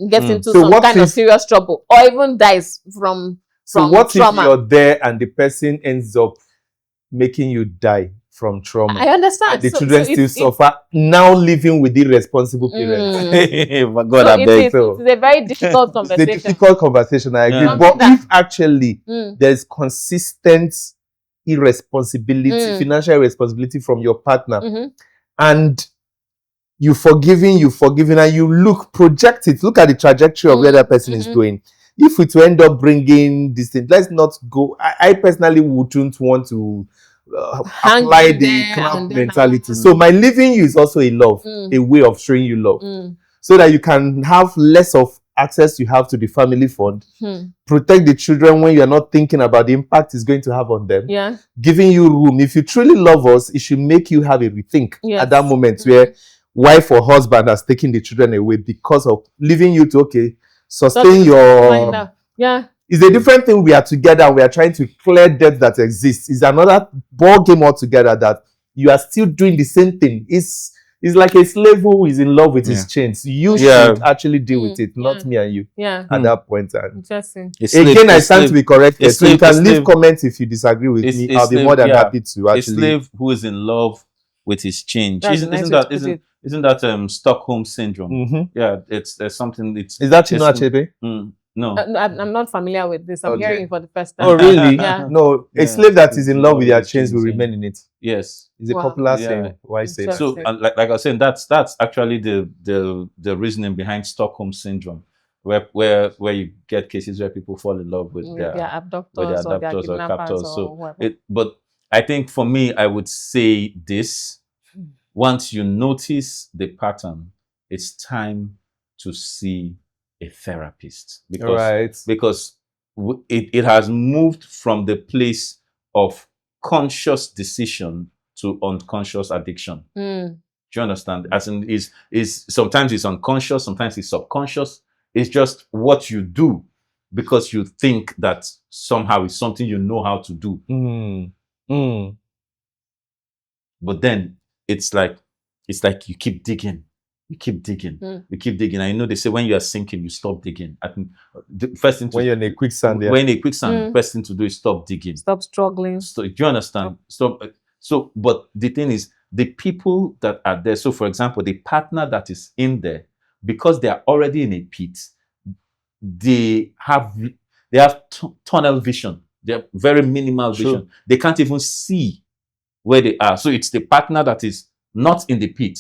gets into some kind of serious trouble or even dies from what trauma? If you're there and the person ends up making you die from trauma? I understand. And the children still suffer, now living with irresponsible parents. For God, I beg. It's a very difficult conversation. It's a difficult conversation, I agree. But if actually there's consistent irresponsibility, financial irresponsibility from your partner, and you've forgiven, and you project it, look at the trajectory of where that person is going. if it will end up bringing this thing, let's not go. I personally wouldn't want to apply the clamp mentality. So my leaving you is also a love, a way of showing you love, so that you can have less of access you have to the family fund, protect the children when you're not thinking about the impact it's going to have on them, giving you room. If you truly love us, it should make you have a rethink at that moment where wife or husband has taken the children away because of leaving you to sustain your it's a different thing. We are together and we are trying to clear debt that exists. It's another ball game altogether that you are still doing the same thing. It's like a slave who is in love with his chains. You should actually deal with it, not me and you. At that point. Interesting. Again, I stand to be corrected. So you can leave comments if you disagree with me. I'll be more than happy to actually. A slave who is in love with his change. Isn't that Stockholm syndrome? Yeah, it's something. Is that Chinua Achebe? No. I'm not familiar with this. I'm hearing it for the first time. Oh, really? No, a slave that is in love with their chains will remain in it. Yes. It's a popular saying. Why say that? So, like I was saying, that's actually the reasoning behind Stockholm syndrome, where you get cases where people fall in love with their abductors or captors. But I think for me, I would say this: once you notice the pattern, it's time to see a therapist, because it has moved from the place of conscious decision to unconscious addiction. Do you understand? As in, is sometimes it's unconscious, sometimes it's subconscious. It's just what you do because you think that somehow it's something you know how to do. But then it's like you keep digging. You keep digging. You keep digging. I know they say when you are sinking, you stop digging. I think the first thing when you're in a quicksand, when in a quicksand, first thing to do is stop digging. Stop struggling. So do you understand? Stop. So, but the thing is, the people that are there. So, for example, the partner that is in there, because they are already in a pit, they have tunnel vision. They have very minimal vision. They can't even see where they are. So it's the partner that is not in the pit.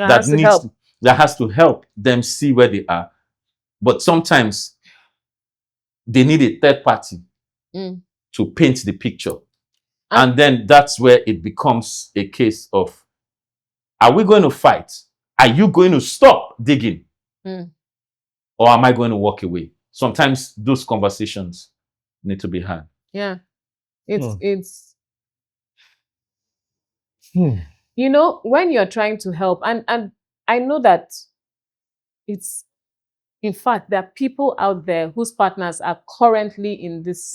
That has to help them see where they are. But sometimes they need a third party to paint the picture. And then that's where it becomes a case of, are we going to fight? Are you going to stop digging? Or am I going to walk away? Sometimes those conversations need to be had. Yeah. It's you know, when you're trying to help, and I know that it's, in fact, there are people out there whose partners are currently in this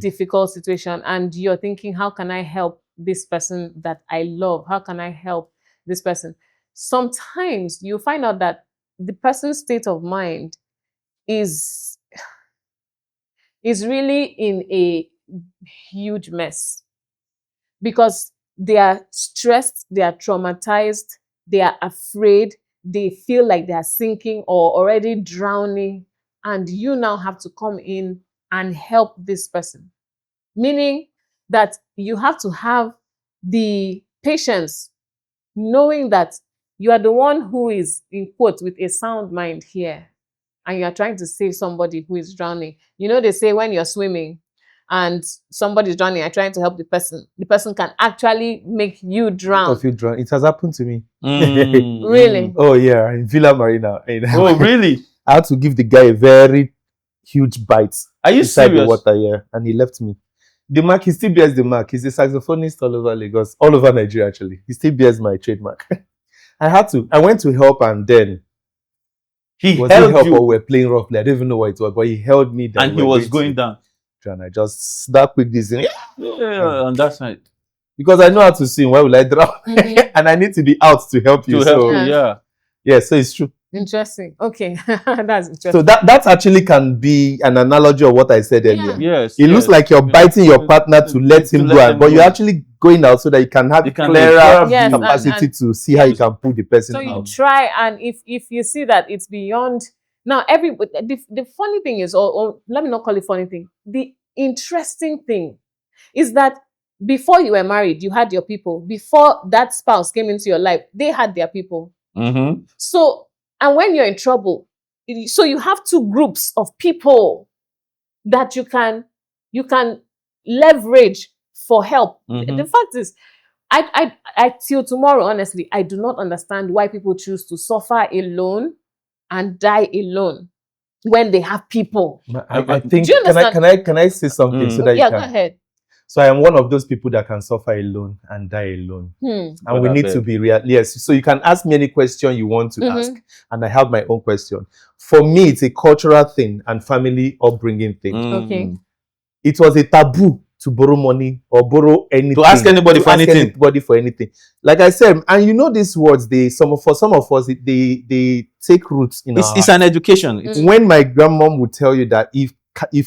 difficult situation, and you're thinking, how can I help this person that I love? How can I help this person? Sometimes you find out that the person's state of mind is really in a huge mess, because they are stressed, they are traumatized, they are afraid, they feel like they are sinking or already drowning, and you now have to come in and help this person. Meaning that you have to have the patience, knowing that you are the one who is, in quotes, with a sound mind here, and you are trying to save somebody who is drowning. You know, they say when you're swimming and somebody's drowning and trying to help the person can actually make you drown. It has happened to me. Really? Oh yeah, in Villa Marina. Oh really? I had to give the guy a very huge bite. Are you inside serious? The water, and he left me. The mark, he still bears the mark. He's a saxophonist all over Lagos, all over Nigeria actually. He still bears my trademark. I went to help, and then he held you. Or we're playing roughly. I don't even know what it was, but he held me down. And he was going down. And I just that quick this thing. Yeah, on that side. Because I know how to swim. Why will I drown? And I need to be out to help you. Yeah, so it's true. Interesting. Okay. That's interesting. So that actually can be an analogy of what I said earlier. Yes. It looks like you're biting your partner to let him go, but you're actually going out so that you can have clearer capacity to see how you can pull the person out. So you try, and if you see that it's beyond. Now, the funny thing is, or let me not call it funny thing, the interesting thing is that before you were married, you had your people. Before that spouse came into your life, they had their people. So, and when you're in trouble, so you have two groups of people that you can leverage for help. The fact is, I till tomorrow, honestly, I do not understand why people choose to suffer alone and die alone when they have people. I think. Do you understand? Can I say something so that you can? Go ahead. So I am one of those people that can suffer alone and die alone. And we need to be real. Yes. So you can ask me any question you want to ask. And I have my own question. For me, it's a cultural thing and family upbringing thing. Okay. It was a taboo to borrow money or borrow anything. To ask anybody for anything. Like I said, and you know these words, for some of us, they take roots in It's an education. When my grandmom would tell you that if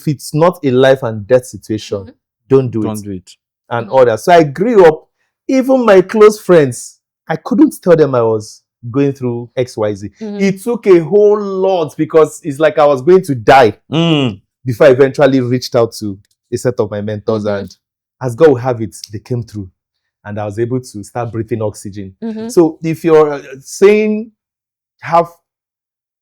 it's not a life and death situation, don't do it. And all that. So I grew up, even my close friends, I couldn't tell them I was going through XYZ. It took a whole lot because it's like I was going to die before I eventually reached out to a set of my mentors. And as God will have it, they came through. And I was able to start breathing oxygen. So if you're saying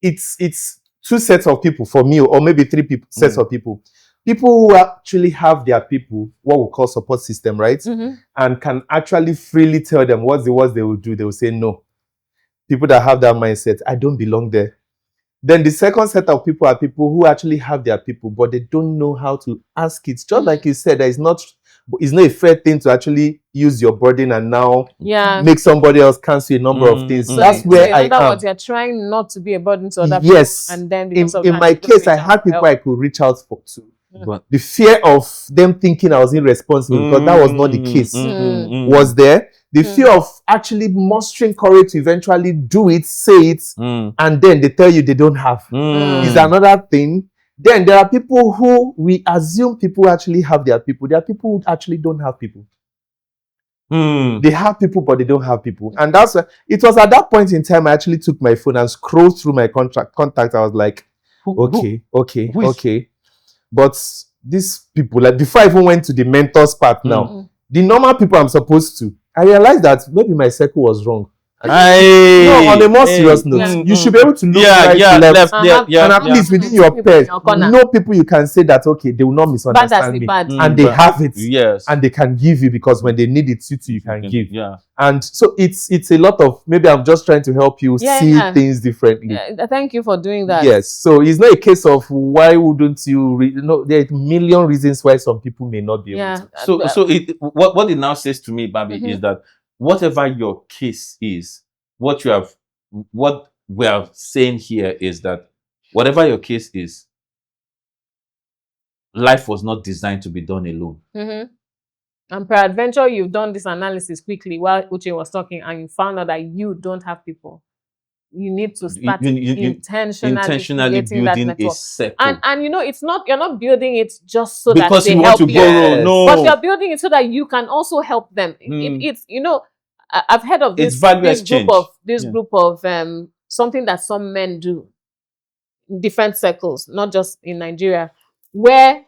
it's two sets of people for me, or maybe three sets of people. People who actually have their people, what we call support system, right? And can actually freely tell them what they will do. They will say no. People that have that mindset, I don't belong there. Then the second set of people are people who actually have their people, but they don't know how to ask it. Just like you said, it's not a fair thing to actually use your burden and now make somebody else cancel a number of things. So that's where I am. You're trying not to be a burden to other people. Yes. And then in my case, I had people I could reach out to. But the fear of them thinking I was irresponsible, because that was not the case, was there. The fear of actually mustering courage to eventually do it, say it, and then they tell you they don't have is another thing. Then there are people who we assume people actually have their people. There are people who actually don't have people. They have people, but they don't have people. And that's it was at that point in time I actually took my phone and scrolled through my contact. I was like, okay. But these people, like before I even went to the mentors part now, the normal people I'm supposed to, I realized that maybe my circle was wrong. No, on a more serious note, you should be able to look left, and at least within your pairs, know people you can say that, okay, they will not misunderstand me, and they have it, and they can give you, because when they need it, you can give. And so it's a lot of, maybe I'm just trying to help you see things differently. Thank you for doing that. Yes, so it's not a case of why wouldn't you there are a million reasons why some people may not be able to. So what it now says to me, Babi, is that whatever your case is, what we are saying here is that whatever your case is, life was not designed to be done alone. And peradventure, you've done this analysis quickly while Uche was talking, and you found out that you don't have people. You need to start intentionally building a circle. And it's not, you're not building it just so because that they you help want to you. Borrow. No. But you're building it so that you can also help them. It's I've heard of this group of something that some men do in different circles, not just in Nigeria, where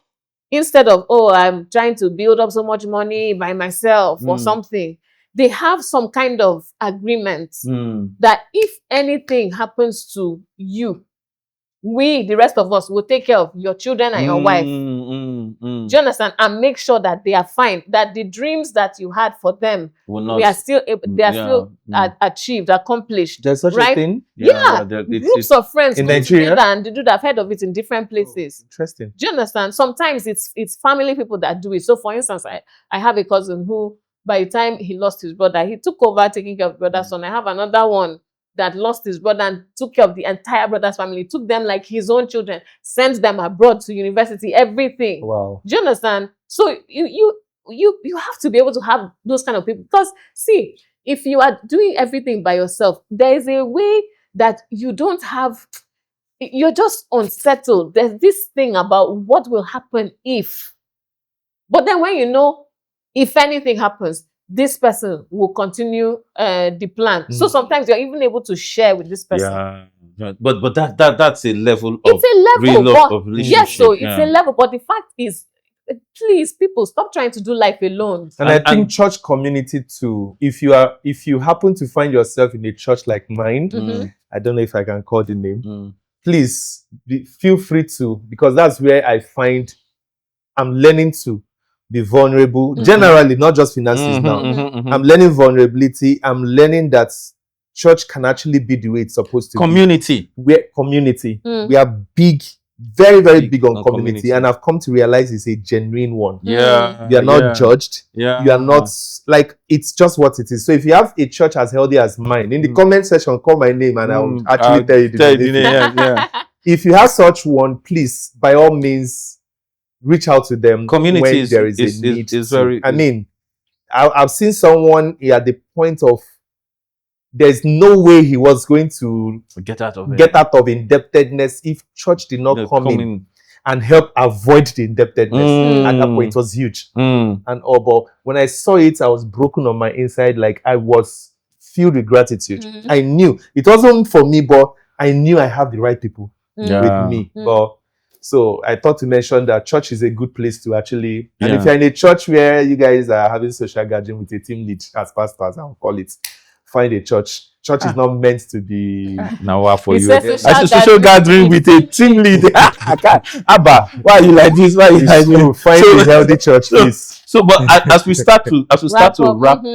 instead of, I'm trying to build up so much money by myself or something, they have some kind of agreement that if anything happens to you, we, the rest of us, will take care of your children and your wife. Do you understand? And make sure that they are fine. That the dreams that you had for them, they are still achieved, accomplished. There's such a thing? Groups of friends in Nigeria, and they do that. I've heard of it in different places. Interesting. Do you understand? Sometimes it's family people that do it. So, for instance, I have a cousin who, by the time he lost his brother, he took over taking care of brother's son. I have another one that lost his brother and took care of the entire brother's family, took them like his own children, sent them abroad to university, everything. Wow. Do you understand? So you have to be able to have those kind of people. Because see, if you are doing everything by yourself, there is a way that you don't have, you're just unsettled. There's this thing about what will happen if. But then when you know, if anything happens, this person will continue the plan. So sometimes you're even able to share with this person. But that's a level of relationship. Yes, so it's a level. But the fact is, please, people, stop trying to do life alone. And I think church community too. If you happen to find yourself in a church like mine, I don't know if I can call the name. please feel free to, because that's where I find I'm learning to be vulnerable. Generally, not just finances now. I'm learning vulnerability. I'm learning that church can actually be the way it's supposed to be. We're community. We are big, very, very big on community. And I've come to realize it's a genuine one. You are not judged. You are not, like, it's just what it is. So if you have a church as healthy as mine, in the comment section, call my name and I'll actually tell you the name. If you have such one, please, by all means, reach out to them. Community when there is a need. I mean, I've seen someone at the point of there's no way he was going to get out of indebtedness if church did not come in and help avoid the indebtedness. At that point, it was huge. And all, but when I saw it, I was broken on my inside. Like, I was filled with gratitude. I knew it wasn't for me, but I knew I have the right people with me. But so I thought to mention that church is a good place to actually, and if you're in a church where you guys are having social gathering with a team lead as pastors, I'll call it, find a church. Church is not meant to be now for you. Social gathering with a team lead. Abba, why are you like this? Why are you like this? Find a healthy church, please. So, but as we start to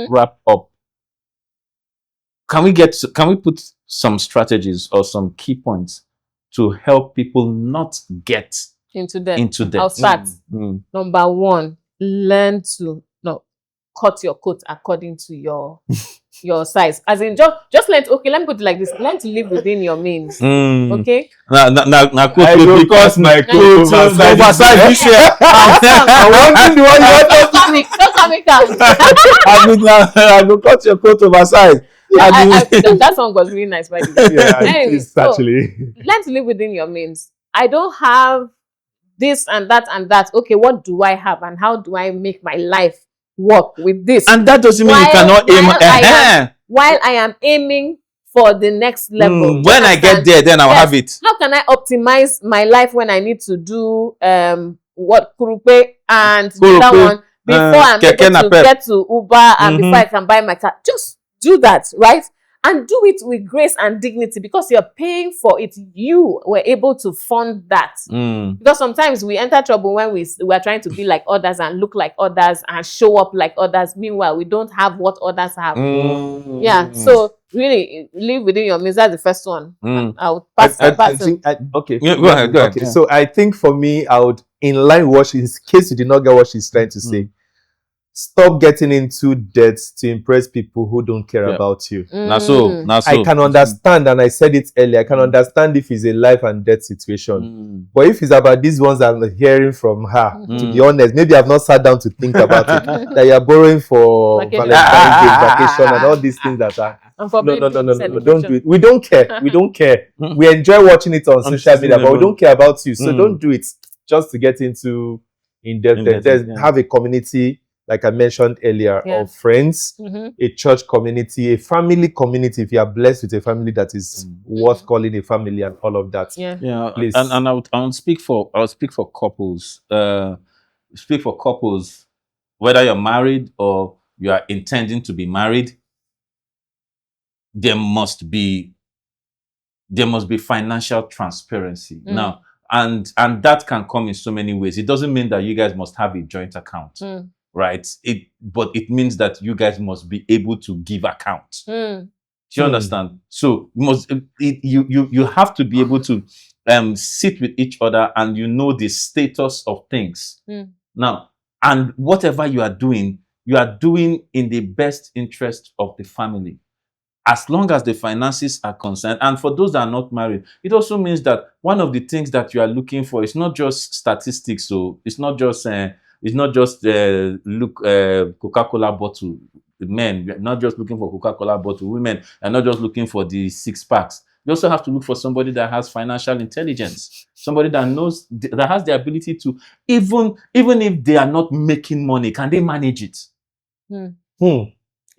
wrap up, can we put some strategies or some key points to help people not get into debt? I'll start. Number one, learn to cut your coat according to your size. As in, just let me put it like this: learn to live within your means. Okay. Now, because my coat oversized this year. I want the one you want. I will cut your coat oversized. That song was really nice, by the way. Yeah, anyway, actually. Learn to live within your means. I don't have this and that and that. Okay, what do I have and how do I make my life work with this? And that doesn't mean you cannot aim. While I am aiming for the next level. When I get there, then I'll have it. How can I optimize my life when I need to do what Kurupe and that one before I'm able to get to Uber and before I can buy my car? Just do that, right? And do it with grace and dignity because you're paying for it. You were able to fund that. Because sometimes we enter trouble when we are trying to be like others and look like others and show up like others. Meanwhile, we don't have what others have. Yeah. So really, live within your means. That's the first one. I'll pass. Okay. Yeah, go ahead. Okay. Yeah. So I think for me, I would, in line with what in case you did not get what she's trying to say, stop getting into debt to impress people who don't care about you. Now so. I can understand, and I said it earlier, I can understand if it's a life and death situation. But if it's about these ones I'm hearing from her, to be honest, maybe I've not sat down to think about it, that you're borrowing for Valentine's Day, vacation, and all these things that are... No, don't do it. We don't care. We don't care. We enjoy watching it on social media, but we don't care about you. So don't do it just to get into in-depth. Have a community, like I mentioned earlier, of friends, a church community, a family community. If you are blessed with a family that is worth calling a family and all of that. Please. And I'll speak for couples. Speak for couples, whether you're married or you are intending to be married. There must be financial transparency now, and that can come in so many ways. It doesn't mean that you guys must have a joint account. Right? But it means that you guys must be able to give account. Do you understand? So you have to be able to sit with each other and you know the status of things. Now, and whatever you are doing in the best interest of the family. As long as the finances are concerned, and for those that are not married, it also means that one of the things that you are looking for is not just statistics. So it's not just Coca-Cola bottle. Men, you're not just looking for Coca-Cola bottle. Women are not just looking for the 6 packs. You also have to look for somebody that has financial intelligence, somebody that knows, that has the ability to, even if they are not making money, can they manage it?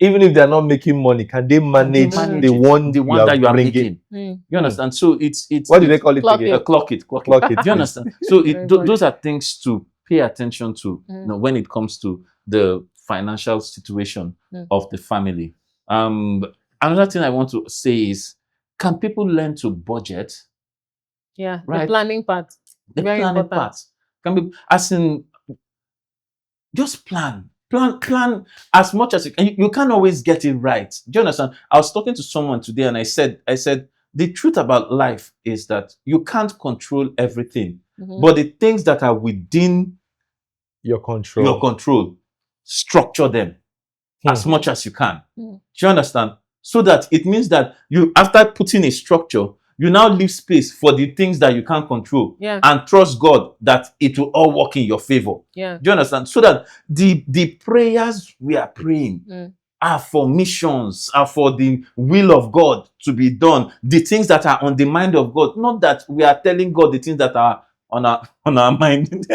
Even if they're not making money, can they manage the one that you are making? You understand? So it's what do they call it again? Clock it. Do you understand? So those are things to pay attention to when it comes to the financial situation of the family. Another thing I want to say is, can people learn to budget? Yeah, right? The planning part. The Very planning important. part can be, as in, just plan as much as you can. You can't always get it right. Do you understand? I was talking to someone today and I said, the truth about life is that you can't control everything, but the things that are within your control, structure them as much as you can. Do you understand? So that it means that you, after putting a structure, you now leave space for the things that you can't control, and trust God that it will all work in your favor. Yeah. Do you understand? So that the prayers we are praying are for missions, are for the will of God to be done. The things that are on the mind of God, not that we are telling God the things that are on our mind.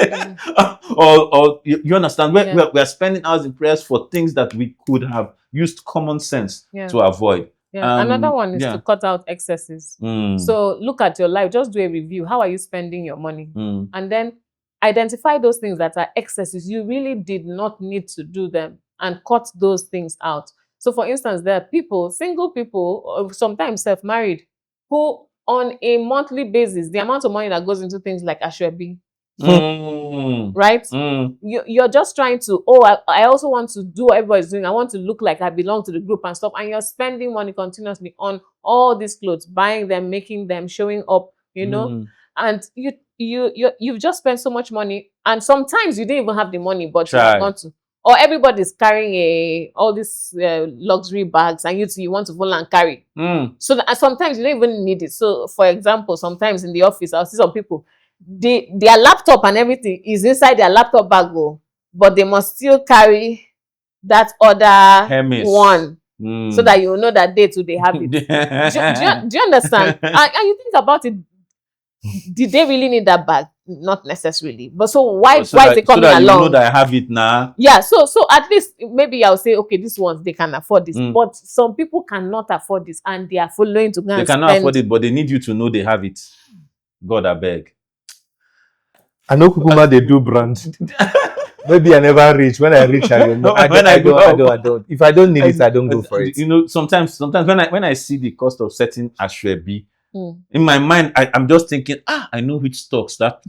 or you understand? We are spending hours in prayers for things that we could have used common sense to avoid. Yeah. Another one is to cut out excesses. So look at your life, just do a review. How are you spending your money? And then identify those things that are excesses. You really did not need to do them, and cut those things out. So for instance, there are people, single people, or sometimes self-married, who on a monthly basis, the amount of money that goes into things like ashwebi, right? You're just trying to, I also want to do what everybody's doing. I want to look like I belong to the group and stuff. And you're spending money continuously on all these clothes, buying them, making them, showing up, you know, and you've just spent so much money. And sometimes you didn't even have the money, but you want to. Or everybody's carrying all these luxury bags, and you want to follow and carry. So that, sometimes you don't even need it. So, for example, sometimes in the office, I'll see some people, their laptop and everything is inside their laptop bag, but they must still carry that other Hermes one, so that you know that they too they have it. do you understand? And you think about it. Did they really need that bag? Not necessarily. But so why is it coming along? You know that I have it now. Yeah, so at least maybe I'll say, okay, these ones they can afford this. But some people cannot afford this, and they are following to go and spend. They cannot afford it, but they need you to know they have it. God, I beg. I know Kukuma they do brand. Maybe I never reach. When I reach, I don't know. I don't. If I don't need it, I don't go for it. You know, sometimes when I see the cost of setting ashwebi, in my mind, I'm just thinking, I know which stocks that.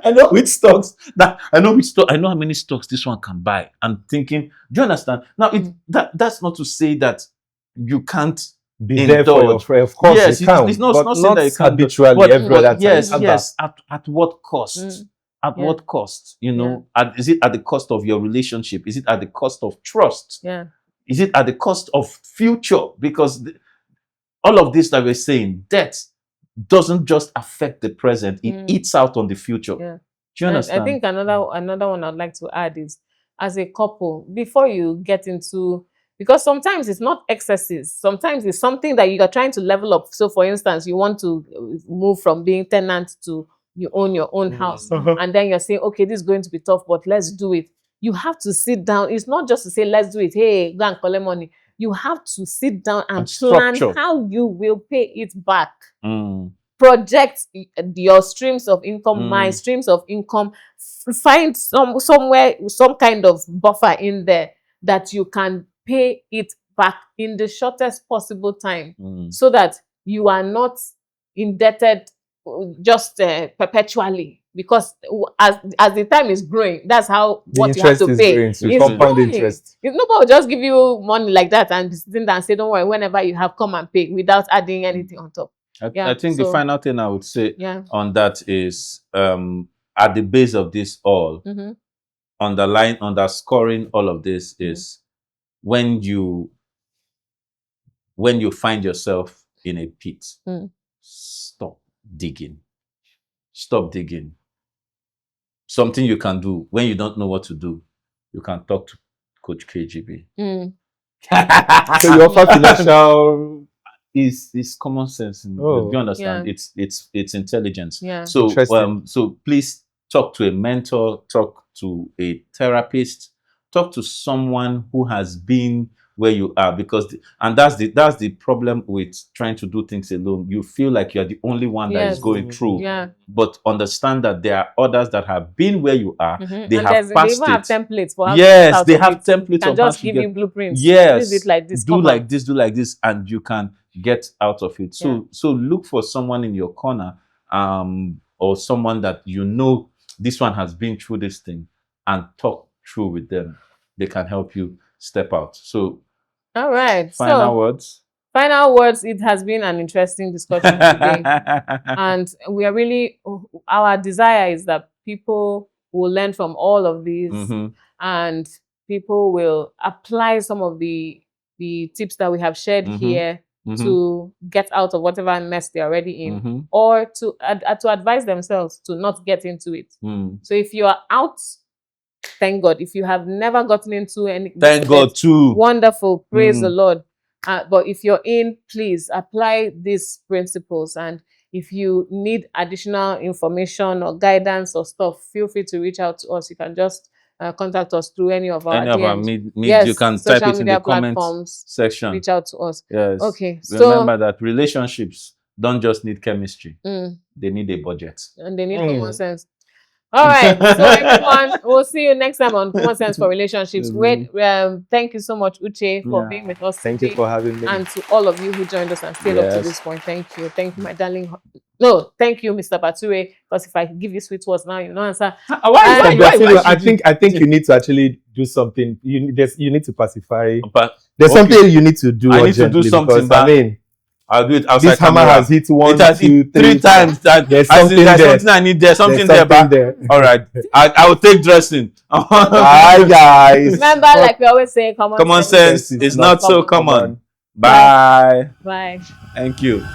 I know which stocks that. I know how many stocks this one can buy. I'm thinking, do you understand? Now, that's not to say that you can't be there for your friend. Of course, yes, you can. It's not saying that you can't habitually every other time. Yes. At what cost? At what cost? You know, is it at the cost of your relationship? Is it at the cost of trust? Yeah. Is it at the cost of future? Because all of this that we're saying, debt doesn't just affect the present; it eats out on the future. Yeah. Do you understand? I think another one I'd like to add is, as a couple, before you get into, because sometimes it's not excesses. Sometimes it's something that you are trying to level up. So, for instance, you want to move from being tenant to you own your own house, and then you're saying, okay, this is going to be tough, but let's do it. You have to sit down. It's not just to say, let's do it. Hey, go and collect money. You have to sit down and plan how you will pay it back. Project your streams of income, my streams of income. Find somewhere, some kind of buffer in there that you can pay it back in the shortest possible time, so that you are not indebted just perpetually. Because as the time is growing, that's how what you have to pay. It's compound interest. If nobody will just give you money like that and sitting there and say, don't worry, whenever you have, come and pay, without adding anything on top. I think the final thing I would say on that is, at the base of this all, underscoring all of this is when you find yourself in a pit, stop digging. Stop digging. Something you can do when you don't know what to do, you can talk to Coach KGB. So you offer financial is common sense. Do you understand? It's intelligence. So so please talk to a mentor, talk to a therapist, talk to someone who has been where you are, because that's the problem with trying to do things alone. You feel like you're the only one that is going through. But understand that there are others that have been where you are. They have passed it. They even have templates for how they have templates. Can just give you blueprints. Yes, do it like this. Do like this, and you can get out of it. So so look for someone in your corner, or someone that you know this one has been through this thing, and talk through with them. They can help you step out. So all right. Final words. Final words. It has been an interesting discussion today. And we are really, our desire is that people will learn from all of these, and people will apply some of the tips that we have shared here to get out of whatever mess they're already in, or to advise themselves to not get into it. So if you are out, thank God. If you have never gotten into any, thank God too. Wonderful, praise the Lord. But if you're in, please apply these principles. And if you need additional information or guidance or stuff, feel free to reach out to us. You can just contact us through any of our DMs. You can type it in the comments section. Reach out to us. Yes. Okay. Remember that relationships don't just need chemistry. They need a budget. And they need common sense. All right. So everyone, we'll see you next time on Common Sense for Relationships. Thank you so much, Uche, for being with us. Thank you for having me. And to all of you who joined us and stayed up to this point, thank you. Thank you, my darling. No, thank you, Mr. Bature. Because if I give you sweet words now, you know answer. Why I think you need to actually do something. You need to pacify. There's something you need to do. I need to do something. I'll do it outside. This hammer has hit 1, 2, 3 times. There's something there. Something I need there. Something there. All right. I will take dressing. Bye, guys. Remember, like we always say, common sense is not so common. Bye. Bye. Thank you.